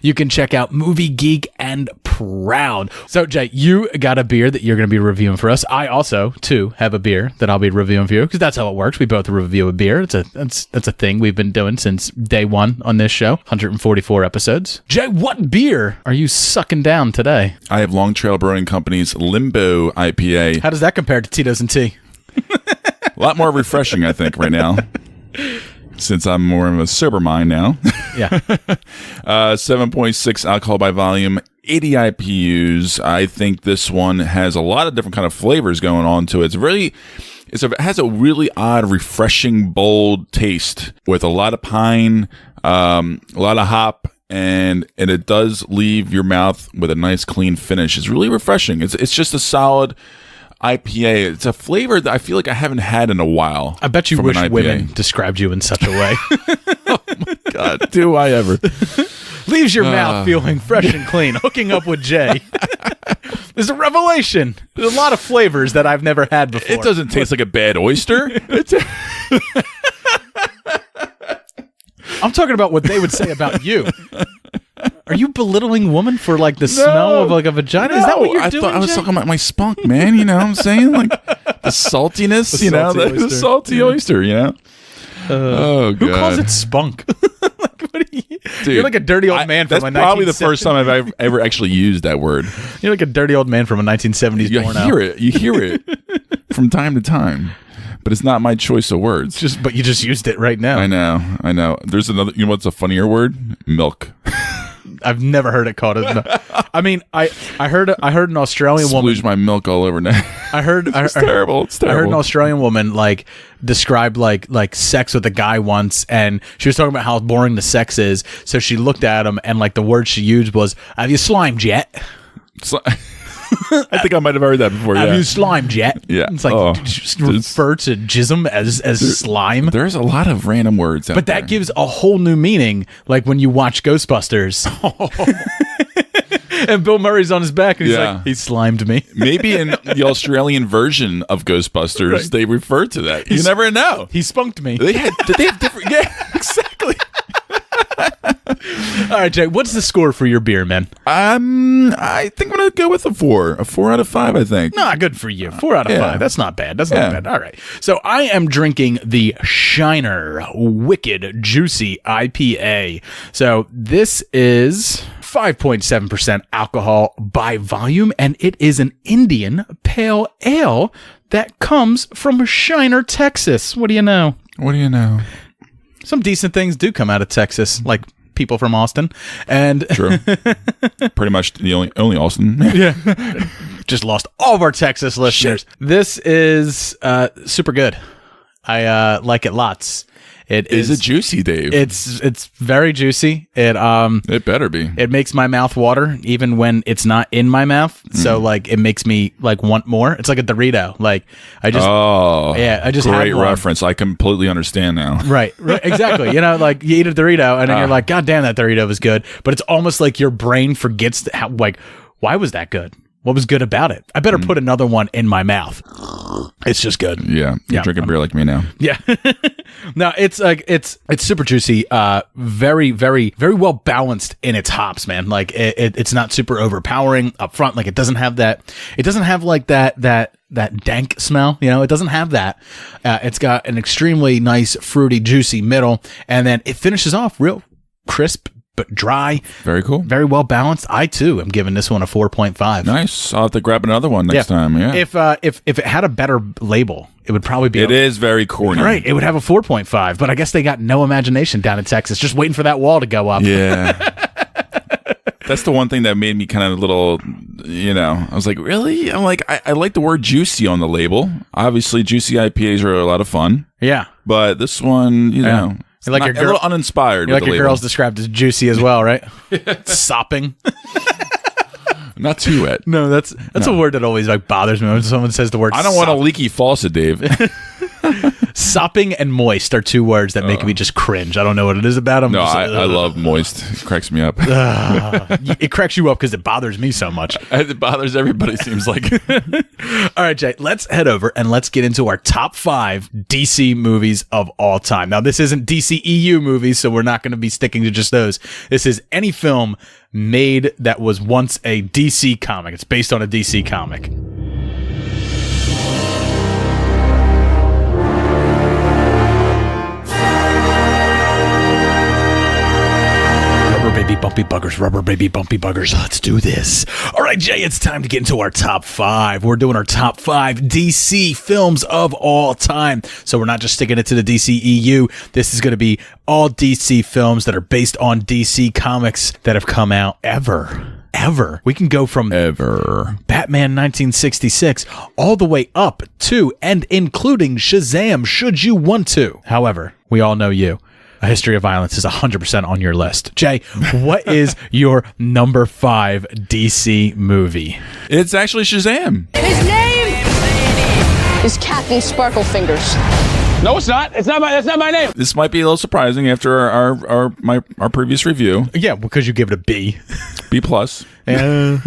you can check out Movie Geek and Proud. So Jay, you got a beer that you're going to be reviewing for us. I also, too, have a beer that I'll be reviewing for you, because that's how it works. We both review a beer. That's a thing we've been doing since day 1 on this show, 144 episodes. Jay, what beer are you sucking down today? I have Long Trail Brewing Company's Limbo IPA. How does that compare to Tito's and tea? A lot more refreshing, I think, right now. Since I'm more of a sober mind now. Yeah. 7.6 alcohol by volume, 80 IPUs. I think this one has a lot of different kind of flavors going on to it. It has a really odd, refreshing, bold taste with a lot of pine, a lot of hop, and it does leave your mouth with a nice, clean finish. It's really refreshing. It's just a solid IPA. It's a flavor that I feel like I haven't had in a while. I bet you wish women described you in such a way. Oh my God, do I ever? Leaves your mouth feeling fresh and clean. Hooking up with Jay. There's a revelation. There's a lot of flavors that I've never had before. It doesn't taste like a bad oyster. I'm talking about what they would say about you. Are you belittling woman for like the smell of like a vagina? Is that what you're doing? I was talking about my spunk, man. You know what I'm saying? Like the saltiness, the salty oyster, you know? Oh, God. Who calls it spunk? Dude, you're like a dirty old man from a 1970s. That's probably the first time I've ever actually used that word. You're like a dirty old man from a 1970s porno. You hear it from time to time. but it's not my choice of words. But you just used it right now. I know. There's another. You know what's a funnier word? Milk. I've never heard it called as milk. I mean, I heard an Australian woman. Splooge my milk all over now. It's terrible. It's terrible. I heard an Australian woman describe like sex with a guy once, and she was talking about how boring the sex is. So she looked at him, and the word she used was, "Have you slimed yet?" I think I might have heard that before. Have you slimed yet? Yeah. It's just refer to jism as slime. There's a lot of random words out but that gives a whole new meaning, like when you watch Ghostbusters. And Bill Murray's on his back, and he's like, he slimed me. Maybe in the Australian version of Ghostbusters, they refer to that. You never know. He spunked me. Did they have different... Yeah, exactly. All right, Jay, what's the score for your beer, man? I think I'm going to go with a 4. A 4 out of 5, I think. Nah, good for you. 4 out of 5. That's not bad. Not bad. All right. So I am drinking the Shiner Wicked Juicy IPA. So this is 5.7% alcohol by volume, and it is an Indian pale ale that comes from Shiner, Texas. What do you know? Some decent things do come out of Texas, like people from Austin. And true. Pretty much the only Austin. Yeah. Just lost all of our Texas listeners. Shit. This is super good. I like it lots. Is it juicy, Dave? It's very juicy. It better be. It makes my mouth water even when it's not in my mouth. So it makes me want more. It's like a Dorito. I just great had one. reference. I completely understand now. Right, exactly. You eat a Dorito and then you're like, God damn, that Dorito was good. But it's almost like your brain forgets why was that good? What was good about it? I better put another one in my mouth. It's just good. Yeah, you're drinking beer like me now. Yeah. No, it's super juicy. Very, very, very well balanced in its hops, man. It's not super overpowering up front. It doesn't have that. It doesn't have that dank smell. It doesn't have that. It's got an extremely nice, fruity, juicy middle, and then it finishes off real crisp but dry. Very cool. Very well balanced. I too am giving this one a 4.5. Nice. I'll have to grab another one next time. Yeah. If it had a better label, it would probably be. It is very corny. Right. It would have a 4.5. But I guess they got no imagination down in Texas, just waiting for that wall to go up. Yeah. That's the one thing that made me kind of a little, I was like, really? I'm like, I like the word juicy on the label. Obviously, juicy IPAs are a lot of fun. Yeah. But this one, a little uninspired. Your girl's described as juicy as well, right? Sopping. Not too wet. No, that's a word that always bothers me when someone says the word. I don't want a leaky faucet, Dave. Sopping and moist are two words that make me just cringe. I don't know what it is about them. No, I love moist. It cracks me up. It cracks you up because it bothers me so much. It bothers everybody, seems like. All right, Jay, let's head over and let's get into our top 5 DC movies of all time. Now, this isn't DCEU movies, so we're not going to be sticking to just those. This is any film made that was once a DC comic. It's based on a DC comic. Rubber baby bumpy buggers, rubber baby bumpy buggers. Let's do this. All right, Jay, it's time to get into our top 5. We're doing our top 5 DC films of all time. So we're not just sticking it to the DCEU. This is going to be all DC films that are based on DC comics that have come out ever. We can go from Batman 1966 all the way up to and including Shazam, should you want to. However, we all know you. A History of Violence is 100% on your list. Jay, what is your number 5 DC movie? It's actually Shazam. His name is Captain Sparklefingers. No, it's not. That's not my name. This might be a little surprising after our previous review. Yeah, because you give it a B. B plus. Wait, it's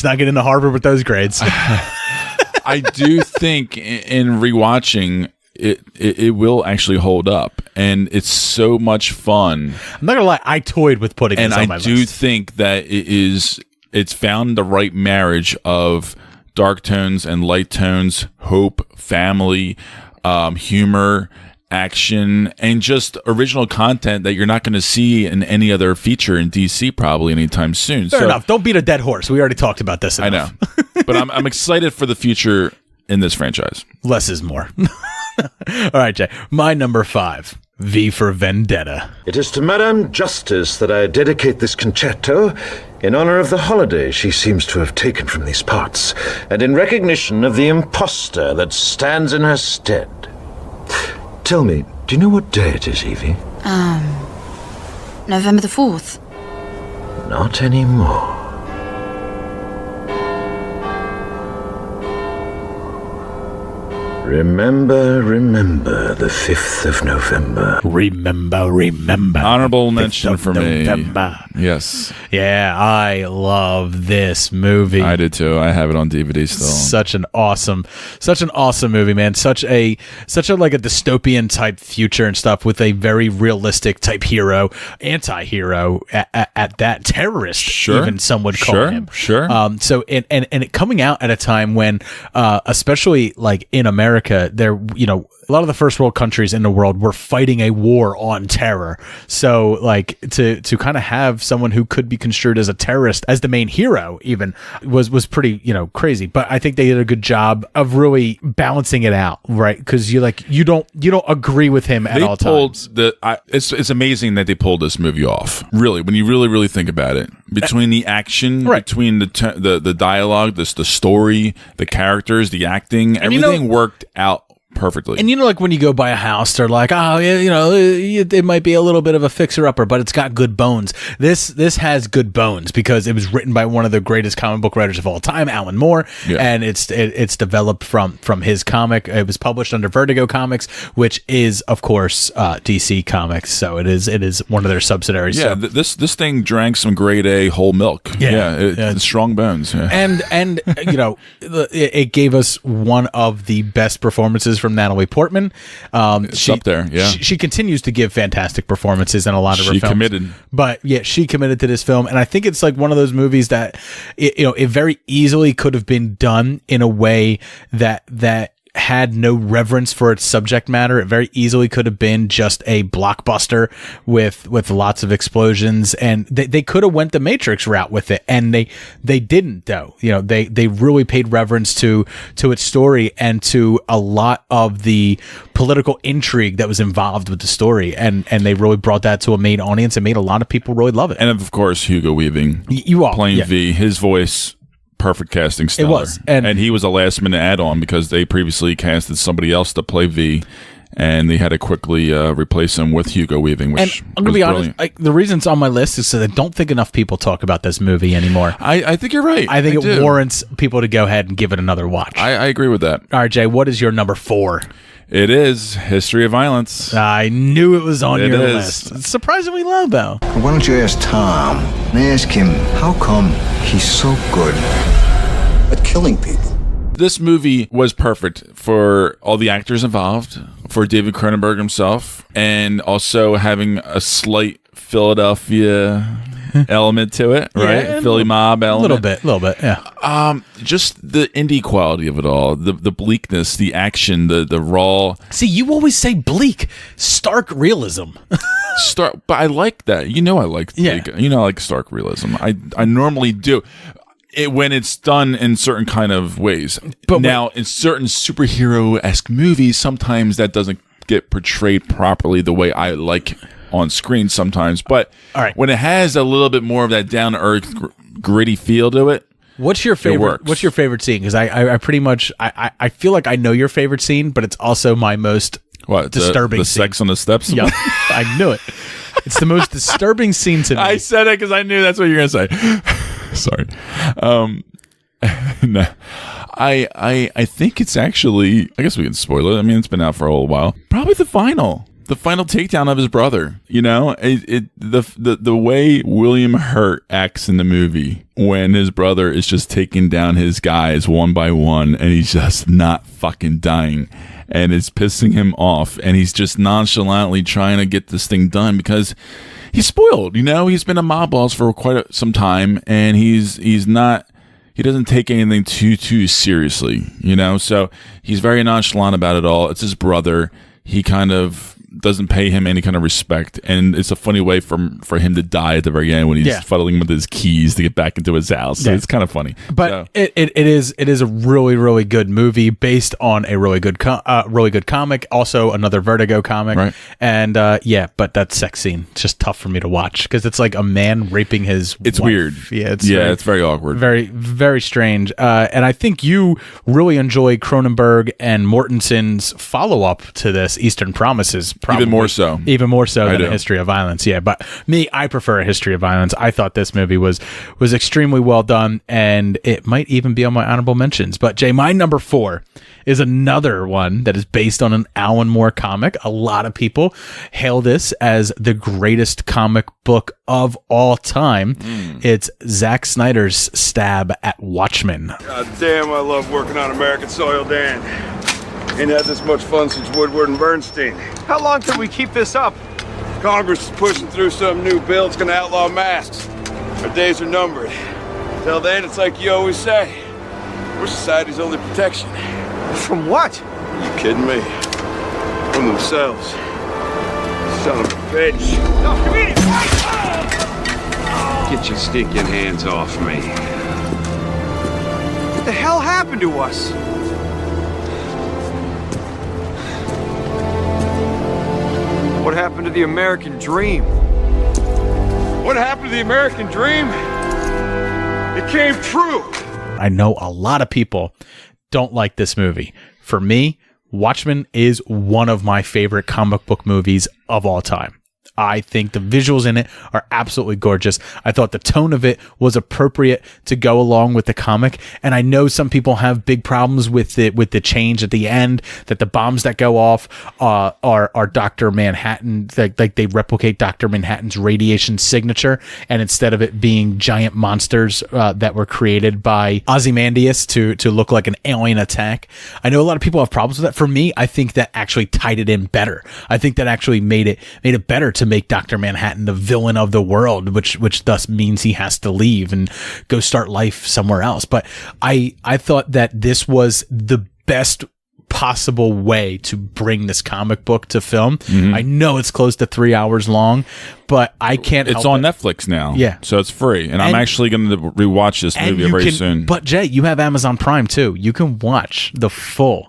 not getting into Harvard with those grades. I do think in rewatching it will actually hold up, and it's so much fun. I'm not gonna lie, I toyed with putting this on my list. And I do think that it's found the right marriage of dark tones and light tones, hope, family, humor, action, and just original content that you're not going to see in any other feature in DC probably anytime soon. Fair enough. Don't beat a dead horse. We already talked about this enough. I know. But I'm excited for the future in this franchise. Less is more. All right, Jay. My number 5, V for Vendetta. It is to Madame Justice that I dedicate this concerto in honor of the holiday she seems to have taken from these parts, and in recognition of the impostor that stands in her stead. Tell me, do you know what day it is, Evie? November the 4th. Not anymore. Remember the 5th of November. Remember. Honorable mention for me. November. Yes. Yeah, I love this movie. I did too. I have it on DVD still. Such an awesome movie, man. Such a like a dystopian type future and stuff with a very realistic type hero, anti-hero at that, terrorist, even some would call him. Sure. So and it coming out at a time when, especially like in America, there, a lot of the first world countries in the world were fighting a war on terror. So like to kind of have someone who could be construed as a terrorist as the main hero even was pretty, crazy. But I think they did a good job of really balancing it out, right? Because you don't agree with him at all times. It's amazing that they pulled this movie off. Really, when you really think about it, between the action, between the dialogue, the story, the characters, the acting, everything worked out perfectly. And like when you go buy a house, they're like, oh, it might be a little bit of a fixer-upper, but it's got good bones. This has good bones because it was written by one of the greatest comic book writers of all time, Alan Moore, and it's developed from his comic. It was published under Vertigo Comics, which is, of course, DC Comics. So it is one of their subsidiaries. Yeah, so. This thing drank some grade A whole milk. It's strong bones. Yeah. And it gave us one of the best performances from Natalie Portman. It's up there, yeah. She continues to give fantastic performances in a lot of her films. She committed. But yeah, she committed to this film. And I think it's like one of those movies that, it very easily could have been done in a way that had no reverence for its subject matter. It very easily could have been just a blockbuster with lots of explosions, and they could have went the Matrix route with it, and they didn't though. They really paid reverence to its story and to a lot of the political intrigue that was involved with the story, and they really brought that to a main audience and made a lot of people really love it. And of course, Hugo Weaving playing V, his voice. Perfect casting stellar. It was. And he was a last minute add-on because they previously casted somebody else to play V, and they had to quickly replace him with Hugo Weaving, which and I'm going to be honest, the reason it's on my list is because I don't think enough people talk about this movie anymore. I think you're right. I think it warrants people to go ahead and give it another watch. I agree with that. All right, Jay, what is your number 4? It is History of Violence. I knew it was on your list. It's surprisingly low, though. Why don't you ask Tom and ask him how come he's so good at killing people? This movie was perfect for all the actors involved, for David Cronenberg himself, and also having a slight Philadelphia element to it, right? Yeah, Philly mob element. A little bit, yeah. Just the indie quality of it all, the bleakness, the action, the raw. See, you always say bleak, stark realism. But I like that. I like bleak. I like stark realism. I normally do. When it's done in certain kind of ways. But now, in certain superhero-esque movies, sometimes that doesn't get portrayed properly the way I like on screen sometimes. But when it has a little bit more of that down-to-earth, gritty feel to it, what's your favorite? What's your favorite scene? Because I pretty much I feel like I know your favorite scene, but it's also my most disturbing. The scene. sex on the steps. Yeah, I knew it. It's the most disturbing scene to me. I said it because I knew that's what you were gonna say. Sorry. No. I think it's actually, I guess we can spoil it. I mean, it's been out for a whole while. Probably the final takedown of his brother. The way William Hurt acts in the movie when his brother is just taking down his guys one by one, and he's just not fucking dying, and it's pissing him off, and he's just nonchalantly trying to get this thing done because he's spoiled. He's been a mob boss for quite some time, and he doesn't take anything too seriously. So he's very nonchalant about it all. It's his brother. He kind of doesn't pay him any kind of respect, and it's a funny way for him to die at the very end when he's fuddling with his keys to get back into his house. So it's kind of funny. But it is a really, really good movie based on a really good comic, also another Vertigo comic, right. And but that sex scene, it's just tough for me to watch because it's like a man raping his It's wife. weird. It's very awkward. Very, very strange. And I think you really enjoy Cronenberg and Mortensen's follow-up to this, Eastern Promises. Probably. Even more so than A History of Violence. Yeah, but me, I prefer A History of Violence. I thought this movie was extremely well done, and it might even be on my honorable mentions. But Jay, my number 4 is another one that is based on an Alan Moore comic. A lot of people hail this as the greatest comic book of all time. It's Zack Snyder's stab at Watchmen. God damn, I love working on American soil, Dan. Ain't had this much fun since Woodward and Bernstein. How long can we keep this up? Congress is pushing through some new bill that's gonna outlaw masks. Our days are numbered. Till then, it's like you always say, we're society's only protection. From what? Are you kidding me? From themselves. Son of a bitch. No, come here! Get your stinking hands off me. What the hell happened to us? What happened to the American dream? What happened to the American dream? It came true. I know a lot of people don't like this movie. For me, Watchmen is one of my favorite comic book movies of all time. I think the visuals in it are absolutely gorgeous. I thought the tone of it was appropriate to go along with the comic. And I know some people have big problems with it, with the change at the end, that the bombs that go off are Dr. Manhattan, like they replicate Dr. Manhattan's radiation signature. And instead of it being giant monsters that were created by Ozymandias to look like an alien attack. I know a lot of people have problems with that. For me, I think that actually tied it in better. I think that actually made it better to make Dr. Manhattan the villain of the world, which thus means he has to leave and go start life somewhere else. But I thought that this was the best possible way to bring this comic book to film. I know it's close to 3 hours long, but I can't It's on Netflix now. Yeah. So it's free. And I'm actually going to rewatch this movie very soon. But Jay, you have Amazon Prime too. You can watch the full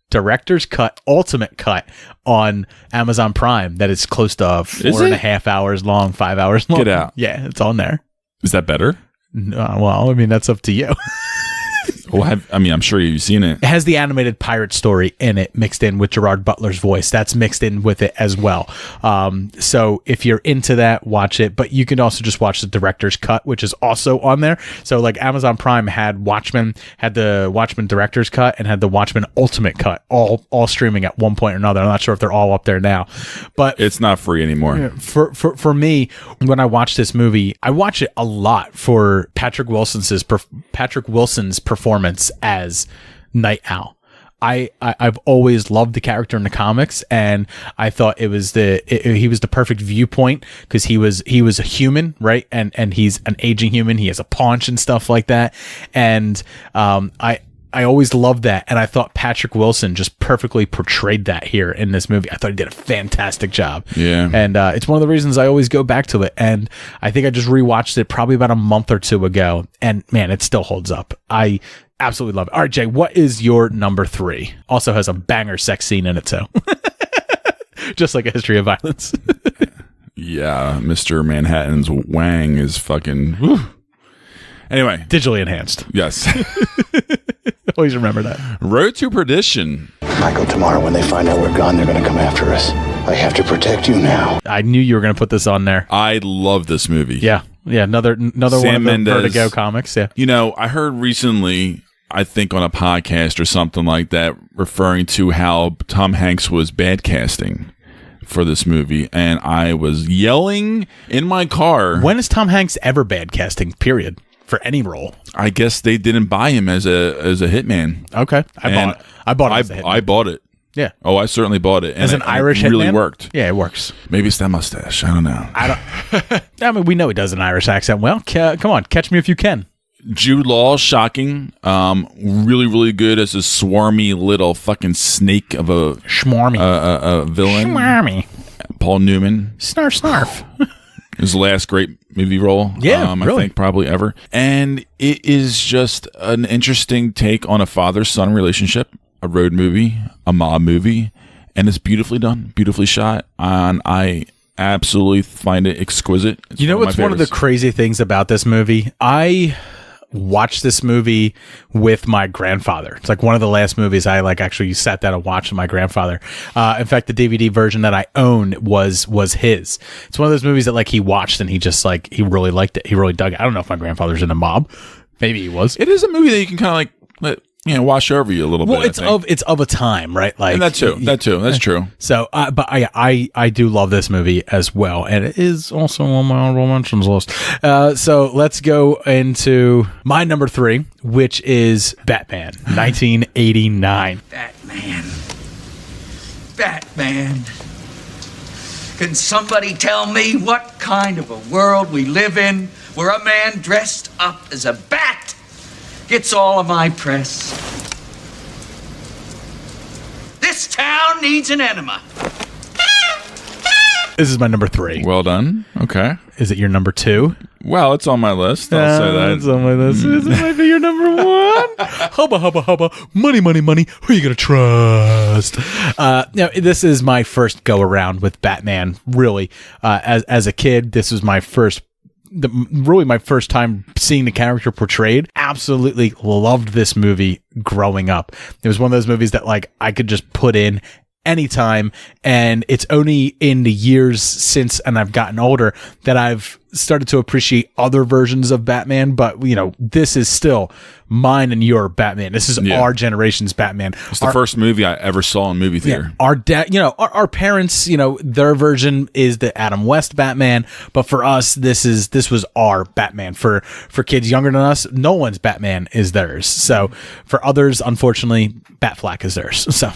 director's cut, ultimate cut on Amazon Prime that is close to 4.5 hours long, 5 hours long. Get out. Yeah, it's on there. Is that better? Well, I mean, that's up to you. Well, I'm sure you've seen it. It has the animated pirate story in it mixed in with Gerard Butler's voice. That's mixed in with it as well. So if you're into that, watch it. But you can also just watch the director's cut, which is also on there. So like Amazon Prime had the Watchmen director's cut and had the Watchmen ultimate cut, all streaming at one point or another. I'm not sure if they're all up there now, but it's not free anymore. For me, when I watch this movie, I watch it a lot for Patrick Wilson's performance as Night Owl. I've always loved the character in the comics, and I thought he was the perfect viewpoint because he was a human, right? And he's an aging human. He has a paunch and stuff like that, and I always loved that, and I thought Patrick Wilson just perfectly portrayed that here in this movie. I thought he did a fantastic job. Yeah. And it's one of the reasons I always go back to it, and I think I just rewatched it probably about a month or two ago, and man, it still holds up. I absolutely love it. All right, Jay, what is your number 3? Also has a banger sex scene in it too. Just like A History of Violence. Yeah, Mr. Manhattan's wang is fucking... Whew. Anyway. Digitally enhanced. Yes. Always remember that. Road to Perdition. Michael, tomorrow when they find out we're gone, they're going to come after us. I have to protect you now. I knew you were going to put this on there. I love this movie. Yeah. Yeah, another Sam one of the Mendes. Vertigo comics. Yeah. You know, I heard recently, I think on a podcast or something like that, referring to how Tom Hanks was bad casting for this movie, and I was yelling in my car. When is Tom Hanks ever bad casting? Period. For any role. I guess they didn't buy him as a hitman. Okay. I bought it as a hitman. I bought it. Yeah. Oh, I certainly bought it. As an Irish hitman? It really hitman? worked. Yeah, it works. Maybe it's that mustache. I don't know. I mean, we know he does an Irish accent well. Come on, catch me if you can. Jude Law, shocking. Really, really good as a swarmy little fucking snake of a villain. Schmarmy. Paul Newman. Snarf. His last great movie role. Yeah, I really. think probably ever. And it is just an interesting take on a father-son relationship, a road movie, a mob movie, and it's beautifully done, beautifully shot, and I absolutely find it exquisite. It's You know what's one of the favorites. crazy things about this movie? I watched this movie with my grandfather. It's like one of the last movies I actually sat down and watched with my grandfather. In fact, the DVD version that I own was his. It's one of those movies that he watched and he just he really liked it. He really dug it. I don't know if my grandfather's in the mob. Maybe he was. It is a movie that you can kind of let wash over you a little bit. Well, it's of a time, right? And that too. That's true. So, but I do love this movie as well, and it is also on my honorable mentions list. So let's go into my number 3, which is Batman, 1989. Batman. Can somebody tell me what kind of a world we live in where a man dressed up as a bat gets all of my press? This town needs an enema. This is my number 3. Well done. Okay. Is it your number 2? Well, it's on my list. I'll say that. It's on my list. This might be your number 1. Hubba, hubba, hubba. Money, money, money. Who are you going to trust? This is my first go around with Batman, really. As a kid, this was my first time seeing the character portrayed. Absolutely loved this movie growing up. It was one of those movies that I could just put in anytime, and it's only in the years since and I've gotten older that I've started to appreciate other versions of Batman, but this is still mine and your Batman. This is our generation's Batman. It's the first movie I ever saw in movie theater. Our dad, our parents, their version is the Adam West Batman, but for us, this was our Batman. For kids younger than us, no one's Batman is theirs. So for others, unfortunately, Batfleck is theirs. So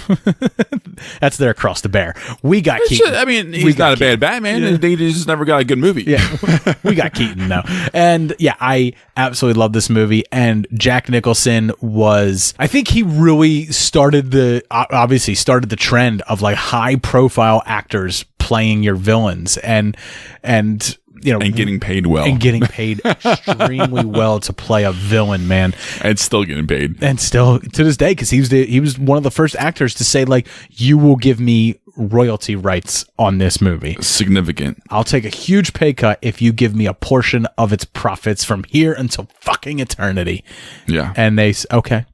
that's their cross to bear. We got Keaton. He's not a bad Batman. Yeah. He just never got a good movie. Yeah. We got Keaton though. And I absolutely love this movie. And Jack Nicholson I think he really started the trend of high profile actors playing your villains and getting paid well. And getting paid extremely well to play a villain, man. And still getting paid. And still to this day, because he was one of the first actors to say, you will give me royalty rights on this movie. Significant. I'll take a huge pay cut if you give me a portion of its profits from here until fucking eternity. Yeah. And okay.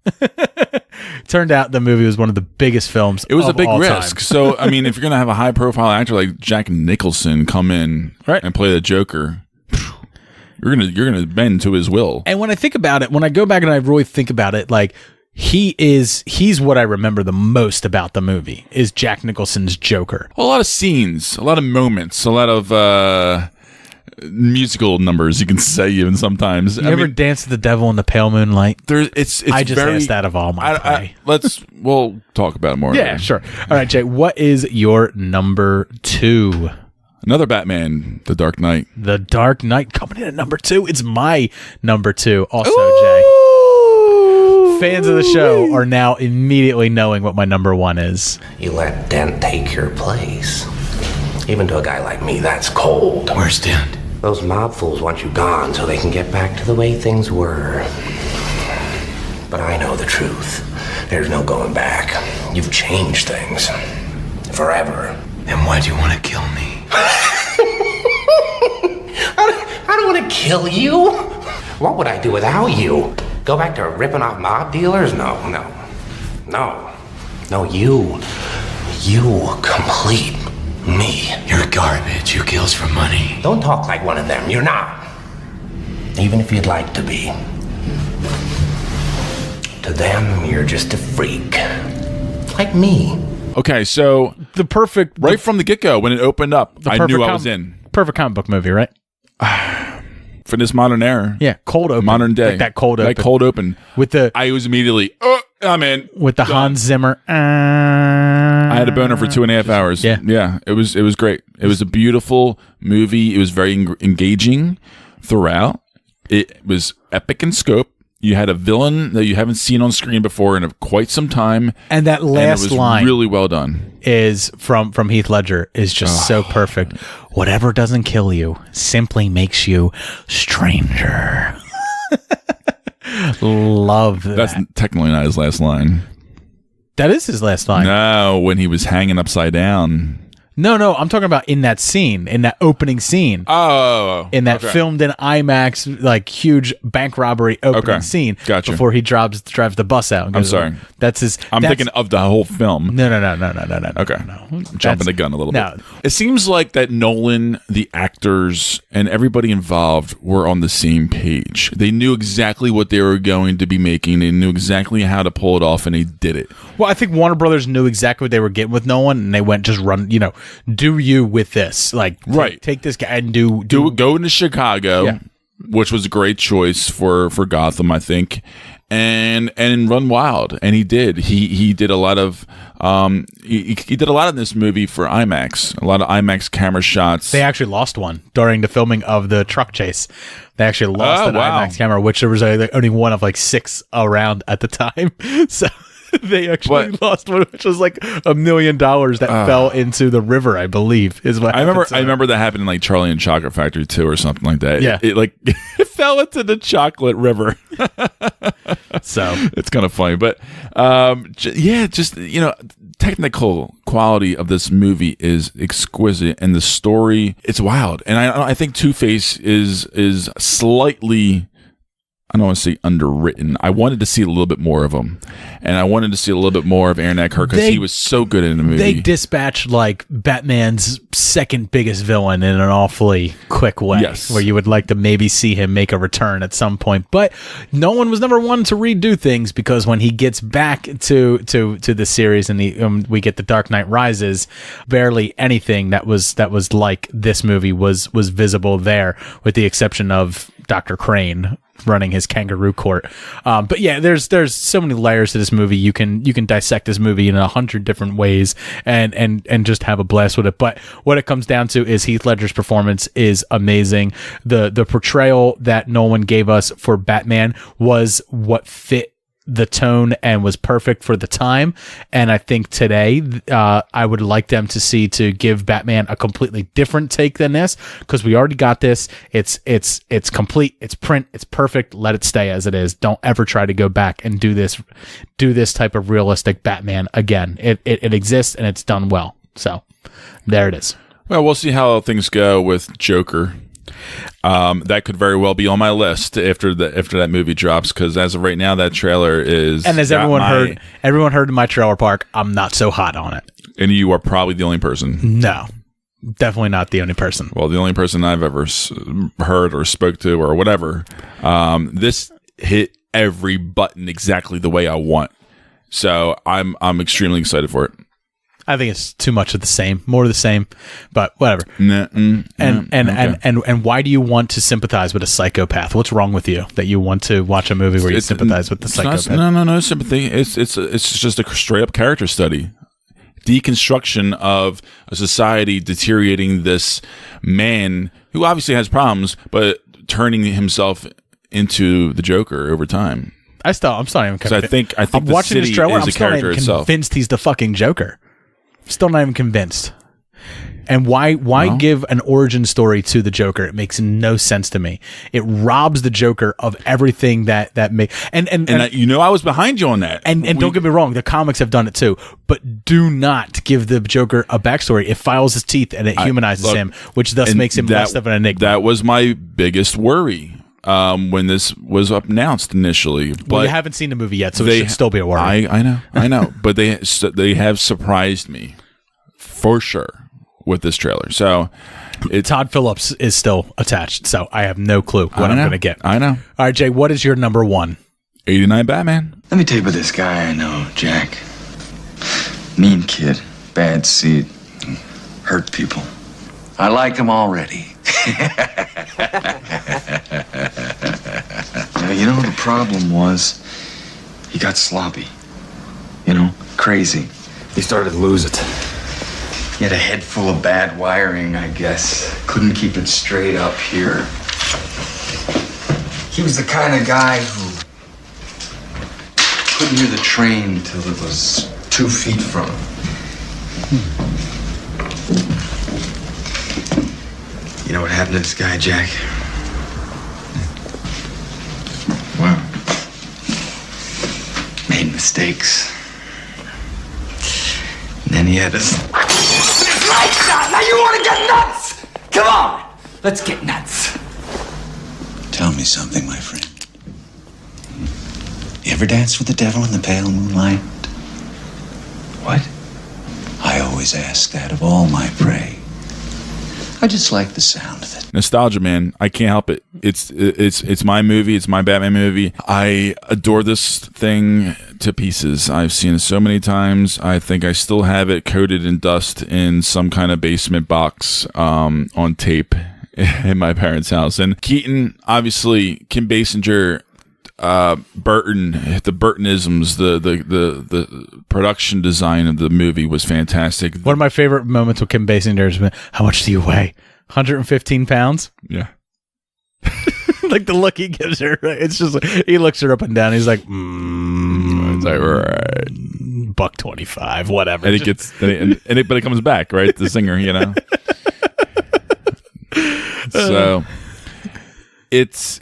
Turned out the movie was one of the biggest films. It was a big Time. risk. So, if you're going to have a high profile actor like Jack Nicholson come in and play the Joker, you're gonna bend to his will. And when I think about it, when I go back and I really think about it, he's what I remember the most about the movie is Jack Nicholson's Joker. Well, a lot of scenes, a lot of moments, a lot of musical numbers, you can say, even sometimes. You ever dance with the devil in the pale moonlight? I just asked that of all my play. We'll talk about it more. Yeah, sure. All right, Jay, what is your number 2? Another Batman, The Dark Knight. The Dark Knight coming in at number 2. It's my number 2 also, Ooh. Jay. Fans of the show are now immediately knowing what my number 1 is. You let Dent take your place. Even to a guy like me, that's cold. Where's Dent? Those mob fools want you gone so they can get back to the way things were. But I know the truth. There's no going back. You've changed things. Forever. Then why'd you want to kill me? I don't want to kill you. What would I do without you? Go back to ripping off mob dealers? No. You complete me. You're garbage. You kills for money. Don't talk like one of them. You're not. Even if you'd like to be. To them, you're just a freak. Like me. Okay, so from the get-go, when it opened up, I knew I was in. Perfect comic book movie, right? For this modern era. Yeah, cold open. Modern day. That cold open. That cold open. I was immediately, I'm in. With the Hans Zimmer. I had a boner for 2.5 hours. Yeah. It was great. It was a beautiful movie. It was very engaging throughout. It was epic in scope. You had a villain that you haven't seen on screen before in quite some time, and that last line really well done. Is from Heath Ledger is just so perfect. Whatever doesn't kill you simply makes you stranger. Love that. That's technically not his last line. That is his last line. No, when he was hanging upside down. No, I'm talking about in that scene, in that opening scene. Oh. In that filmed in IMAX, like, huge bank robbery opening scene. Gotcha. Before he drives the bus out. I'm sorry. That's his... I'm thinking of the whole film. No. Okay. No. Jumping the gun a little bit. It seems like that Nolan, the actors, and everybody involved were on the same page. They knew exactly what they were going to be making. They knew exactly how to pull it off, and they did it. Well, I think Warner Brothers knew exactly what they were getting with Nolan, and they went, just run, do you with this. Like, take this guy and go into Chicago, which was a great choice for Gotham, I think. And run wild, and he did. He did a lot of he did a lot in this movie for IMAX. A lot of IMAX camera shots. They actually lost one during the filming of the truck chase. They actually lost an IMAX camera, which there was only one of like 6 around at the time. So they actually lost one, which was like $1 million that fell into the river, I believe. Is what I remember that happened in like Charlie and Chocolate Factory 2 or something like that. Yeah, it fell into the chocolate river. So it's kind of funny, but technical quality of this movie is exquisite, and the story, it's wild. And I think Two-Face is slightly, I don't want to say underwritten. I wanted to see a little bit more of him, and I wanted to see a little bit more of Aaron Eckhart because he was so good in the movie. They dispatched like Batman's second biggest villain in an awfully quick way, where you would like to maybe see him make a return at some point. But Nolan was never one to redo things, because when he gets back to the series and we get The Dark Knight Rises, barely anything that was like this movie was visible there, with the exception of Dr. Crane running his kangaroo court. But yeah, there's so many layers to this movie. You can dissect this movie in 100 different ways and just have a blast with it. But what it comes down to is Heath Ledger's performance is amazing. The portrayal that Nolan gave us for Batman was what fit the tone and was perfect for the time. And I think today I would like them to give Batman a completely different take than this, because we already got this. It's complete, it's print, it's perfect. Let it stay as it is. Don't ever try to go back and do this type of realistic Batman again. It exists and it's done well. So there it is. Well, we'll see how things go with Joker. That could very well be on my list after that movie drops, because as of right now, that trailer is. And as everyone heard in my trailer park, I'm not so hot on it. And you are probably the only person. No, definitely not the only person. Well, the only person I've ever heard or spoke to or whatever. This hit every button exactly the way I want, so I'm extremely excited for it. I think it's too much of the same, more of the same, but whatever. And why do you want to sympathize with a psychopath? What's wrong with you that you want to watch a movie where you sympathize with the psychopath? No sympathy. It's just a straight up character study, deconstruction of a society deteriorating this man who obviously has problems, but turning himself into the Joker over time. I'm still not even convinced. I think I'm the watching city this trailer. is a character itself. Convinced he's the fucking Joker. Still not even convinced. And why give an origin story to the Joker? It makes no sense to me. It robs the Joker of everything that make and I was behind you on that. And don't get me wrong, the comics have done it too. But do not give the Joker a backstory. It files his teeth and it humanizes him, which thus makes him less of an enigma. That was my biggest worry when this was announced initially. But you haven't seen the movie yet, so it should still be a worry. I know, but they have surprised me for sure with this trailer. So Todd Phillips is still attached, so I have no clue what I'm going to get. I know. All right, Jay, what is your number one? 89 Batman. Let me tell you about this guy I know, Jack. Mean kid, bad seed, hurt people. I like him already. Now, the problem was he got sloppy. Crazy. He started to lose it. He had a head full of bad wiring, I guess. Couldn't keep it straight up here. He was the kind of guy who couldn't hear the train till it was 2 feet from him. You know what happened to this guy, Jack? Well, made mistakes. And then he had us. Lights out! Now you want to get nuts! Come on! Let's get nuts. Tell me something, my friend. You ever dance with the devil in the pale moonlight? What? I always ask that of all my prey. I just like the sound of it. Nostalgia, man. I can't help it. It's my movie. It's my Batman movie. I adore this thing to pieces. I've seen it so many times. I think I still have it coated in dust in some kind of basement box on tape in my parents' house. And Keaton, obviously, Kim Basinger, Burton, the Burtonisms, the production design of the movie was fantastic. One of my favorite moments with Kim Basinger is, how much do you weigh? 115 pounds? Yeah. Like the look he gives her, it's just like, he looks her up and down. He's like, it's like, right, $125, whatever. And it gets, but it comes back, right? The singer, you know. So it's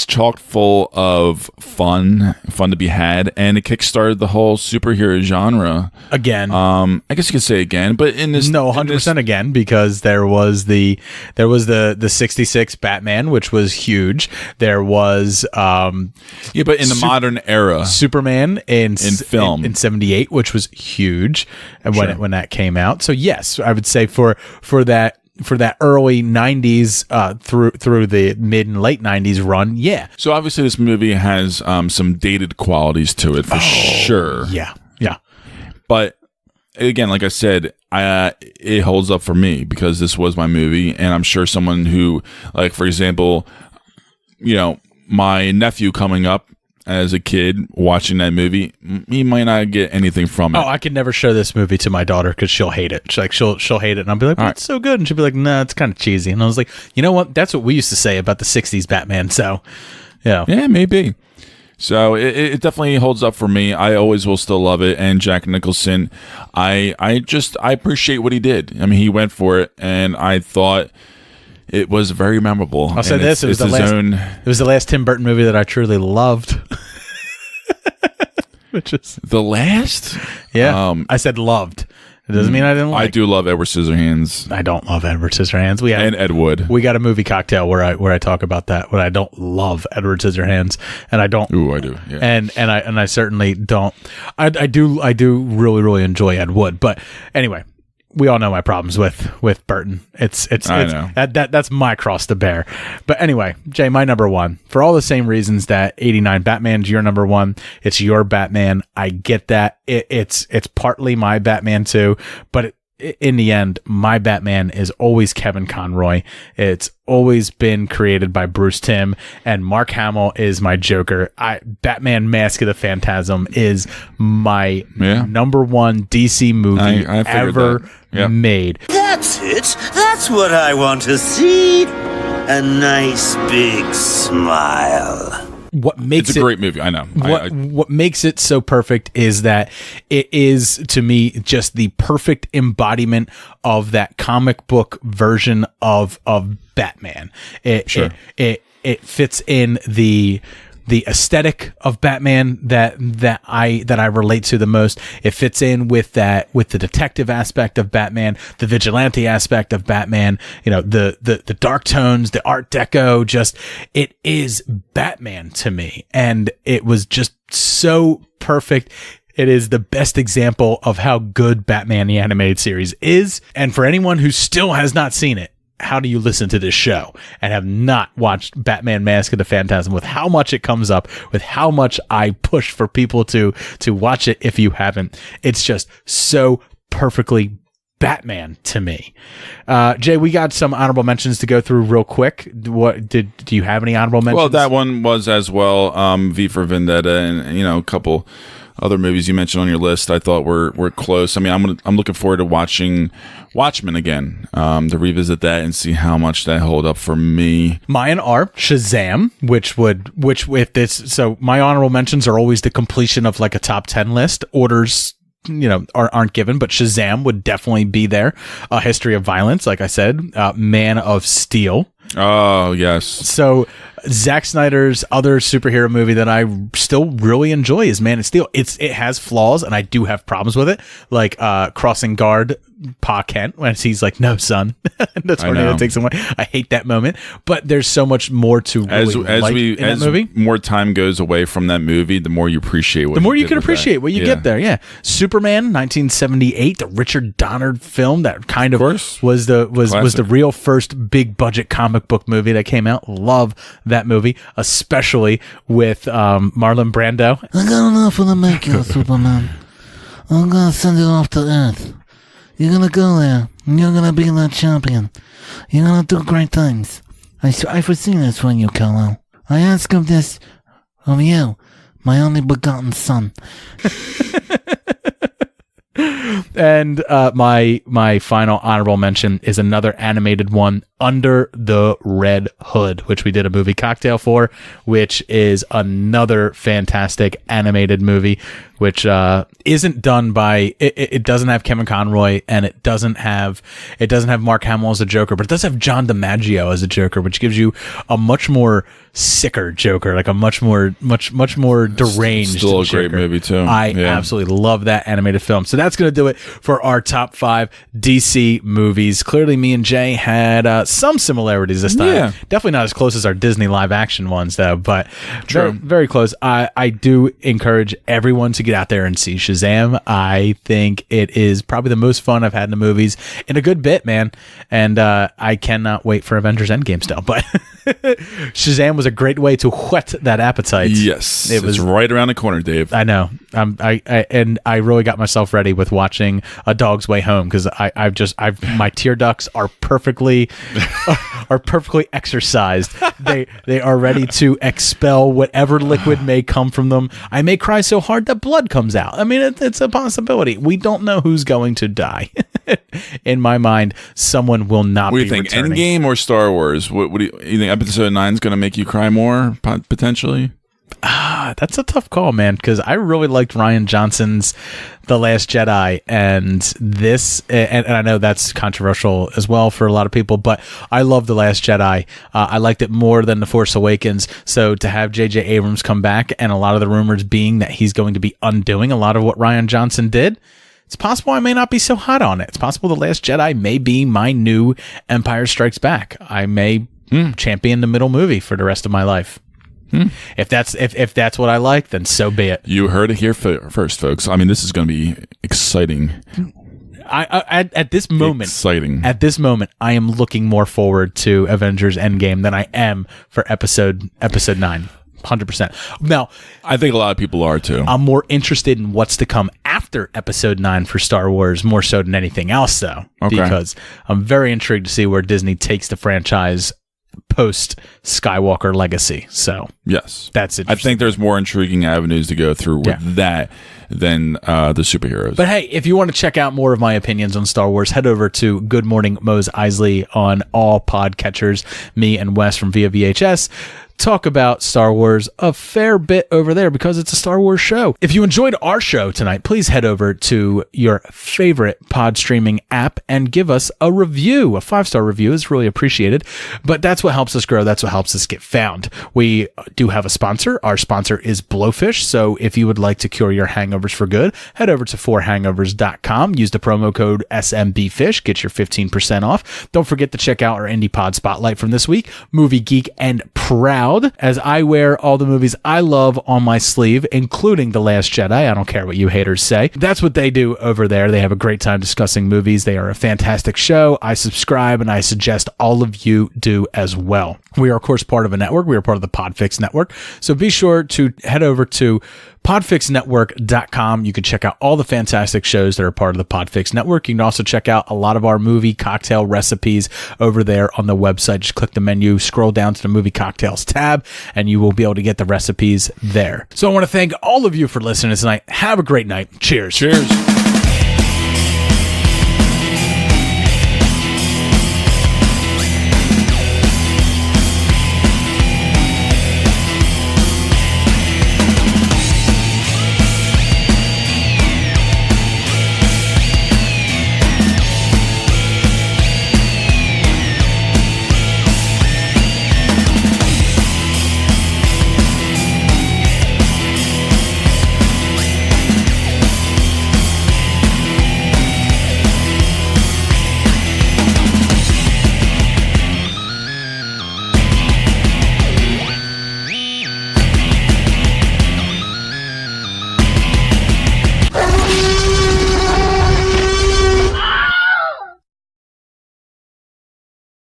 chock full of fun to be had, and it kickstarted the whole superhero genre again. I guess you could say again, but in this 100% again, because there was the 66 Batman, which was huge. There was but in the modern era, Superman in film in 78, which was huge, and when that came out. So yes, I would say for that early 90s through the mid and late 90s run, yeah. So obviously this movie has some dated qualities to it for sure. Yeah. But again, like I said, it holds up for me because this was my movie, and I'm sure someone who, like, for example, you know, my nephew coming up as a kid watching that movie, he might not get anything from it. Oh, I could never show this movie to my daughter because she'll hate it. She'll hate it, and I'll be like, "But it's so good," and she'll be like, "Nah, it's kind of cheesy." And I was like, "You know what? That's what we used to say about the '60s Batman." So, yeah, maybe. So it definitely holds up for me. I always will still love it. And Jack Nicholson, I appreciate what he did. I mean, he went for it, and I thought it was very memorable. I'll say this: it was the last Tim Burton movie that I truly loved. Which is the last? Yeah, I said loved. It doesn't mean I didn't like. I do love Edward Scissorhands. I don't love Edward Scissorhands. And Ed Wood. We got a movie cocktail where I talk about that. When I don't love Edward Scissorhands, and I don't. Ooh, I do. Yeah. And I certainly don't. I do really enjoy Ed Wood. But anyway, we all know my problems with Burton. It's I know. That's my cross to bear. But anyway, Jay, my number one, for all the same reasons that 89 Batman's your number one. It's your Batman. I get that. It's partly my Batman too, but in the end, my Batman is always Kevin Conroy. It's always been created by Bruce Timm, and Mark Hamill is my Joker. Batman Mask of the Phantasm is my number one DC movie ever made. That's it. That's what I want to see. A nice big smile. What makes it's a great movie. I know. What makes it so perfect is that it is, to me, just the perfect embodiment of that comic book version of Batman. It fits in the aesthetic of Batman that I relate to the most. It fits in with the detective aspect of Batman, the vigilante aspect of Batman, you know, the dark tones, the Art Deco, just it is Batman to me. And it was just so perfect. It is the best example of how good Batman the Animated Series is. And for anyone who still has not seen it, how do you listen to this show and have not watched Batman Mask of the Phantasm, with how much it comes up, with how much I push for people to watch it if you haven't? It's just so perfectly Batman to me. Jay, we got some honorable mentions to go through real quick. Do you have any honorable mentions? Well, that one was as well, V for Vendetta, and, you know, a couple other movies you mentioned on your list I thought were close. I mean, I'm looking forward to watching Watchmen again, to revisit that and see how much that hold up for me. Mine are Shazam, which if this, so my honorable mentions are always the completion of like a top 10 list. Orders, aren't given, but Shazam would definitely be there. A History of Violence, like I said, Man of Steel. Oh, yes. So Zack Snyder's other superhero movie that I still really enjoy is Man of Steel. It has flaws, and I do have problems with it, like crossing guard Pa Kent when he's like, "No, son," the tornado takes him away. I hate that moment, but there's so much more to really like in that movie. More time goes away from that movie, the more you appreciate what. The more you can appreciate what you get there. Yeah, Superman, 1978, the Richard Donner film that kind of was the real first big budget comic book movie that came out. Love that movie, especially with Marlon Brando. I got enough of the making, Superman. I'm gonna send it off to Earth. You're gonna go there, and you're gonna be the champion. You're gonna do great things. I foresee this for you, Kal-El. I ask of this of you, my only begotten son. And my final honorable mention is another animated one, Under the Red Hood, which we did a movie cocktail for, which is another fantastic animated movie, which isn't done by it doesn't have Kevin Conroy, and it doesn't have Mark Hamill as a Joker, but it does have John DiMaggio as a Joker, which gives you a much more sicker Joker, like a much more deranged. Still a Joker. Great movie too. I absolutely love that animated film. So that's gonna do it for our top 5 DC movies. Clearly, me and Jay had some similarities this time. Yeah. Definitely not as close as our Disney live action ones, though, but very, very close. I do encourage everyone to get out there and see Shazam. I think it is probably the most fun I've had in the movies in a good bit, man. And I cannot wait for Avengers Endgame still. But Shazam was a great way to whet that appetite. Yes, it was right around the corner, Dave. I know. I really got myself ready with watching A Dog's Way Home, because my tear ducts are perfectly exercised. They are ready to expel whatever liquid may come from them. I may cry so hard that blood comes out. I mean, it's a possibility. We don't know who's going to die. In my mind, someone will not. What do be you think? returning. Endgame or Star Wars? What do you think? Episode 9 is going to make you cry more potentially? That's a tough call, man, because I really liked Rian Johnson's The Last Jedi, and this, and I know that's controversial as well for a lot of people, but I love The Last Jedi. I liked it more than The Force Awakens. So to have J.J. Abrams come back, and a lot of the rumors being that he's going to be undoing a lot of what Rian Johnson did, it's possible I may not be so hot on it. It's possible The Last Jedi may be my new Empire Strikes Back. I may champion the middle movie for the rest of my life. If that's what I like, then so be it. You heard it here first, folks. I mean, this is going to be exciting. At this moment, exciting. At this moment, I am looking more forward to Avengers Endgame than I am for episode 9. 100%. Now, I think a lot of people are too. I'm more interested in what's to come after episode 9 for Star Wars, more so than anything else, though, because I'm very intrigued to see where Disney takes the franchise post Skywalker legacy. So yes, that's it. I think there's more intriguing avenues to go through with that than the superheroes. But hey, if you want to check out more of my opinions on Star Wars, head over to Good Morning Mose Eisley on all podcatchers. Me and Wes from Via VHS talk about Star Wars a fair bit over there because it's a Star Wars show. If you enjoyed our show tonight, please head over to your favorite pod streaming app and give us a review. A 5-star review is really appreciated, but that's what helps us grow. That's what helps us get found. We do have a sponsor. Our sponsor is Blowfish. So if you would like to cure your hangovers for good, head over to 4hangovers.com. Use the promo code SMBFish. Get your 15% off. Don't forget to check out our Indie Pod Spotlight from this week, Movie Geek and Proud, as I wear all the movies I love on my sleeve, including The Last Jedi. I don't care what you haters say. That's what they do over there. They have a great time discussing movies. They are a fantastic show. I subscribe, and I suggest all of you do as well. We are, of course, part of a network. We are part of the Podfix network. So be sure to head over to podfixnetwork.com. You can check out all the fantastic shows that are part of the Podfix Network. You can also check out a lot of our movie cocktail recipes over there on the website. Just click the menu, scroll down to the movie cocktails tab, and you will be able to get the recipes there. So I want to thank all of you for listening tonight. Have a great night. Cheers. Cheers.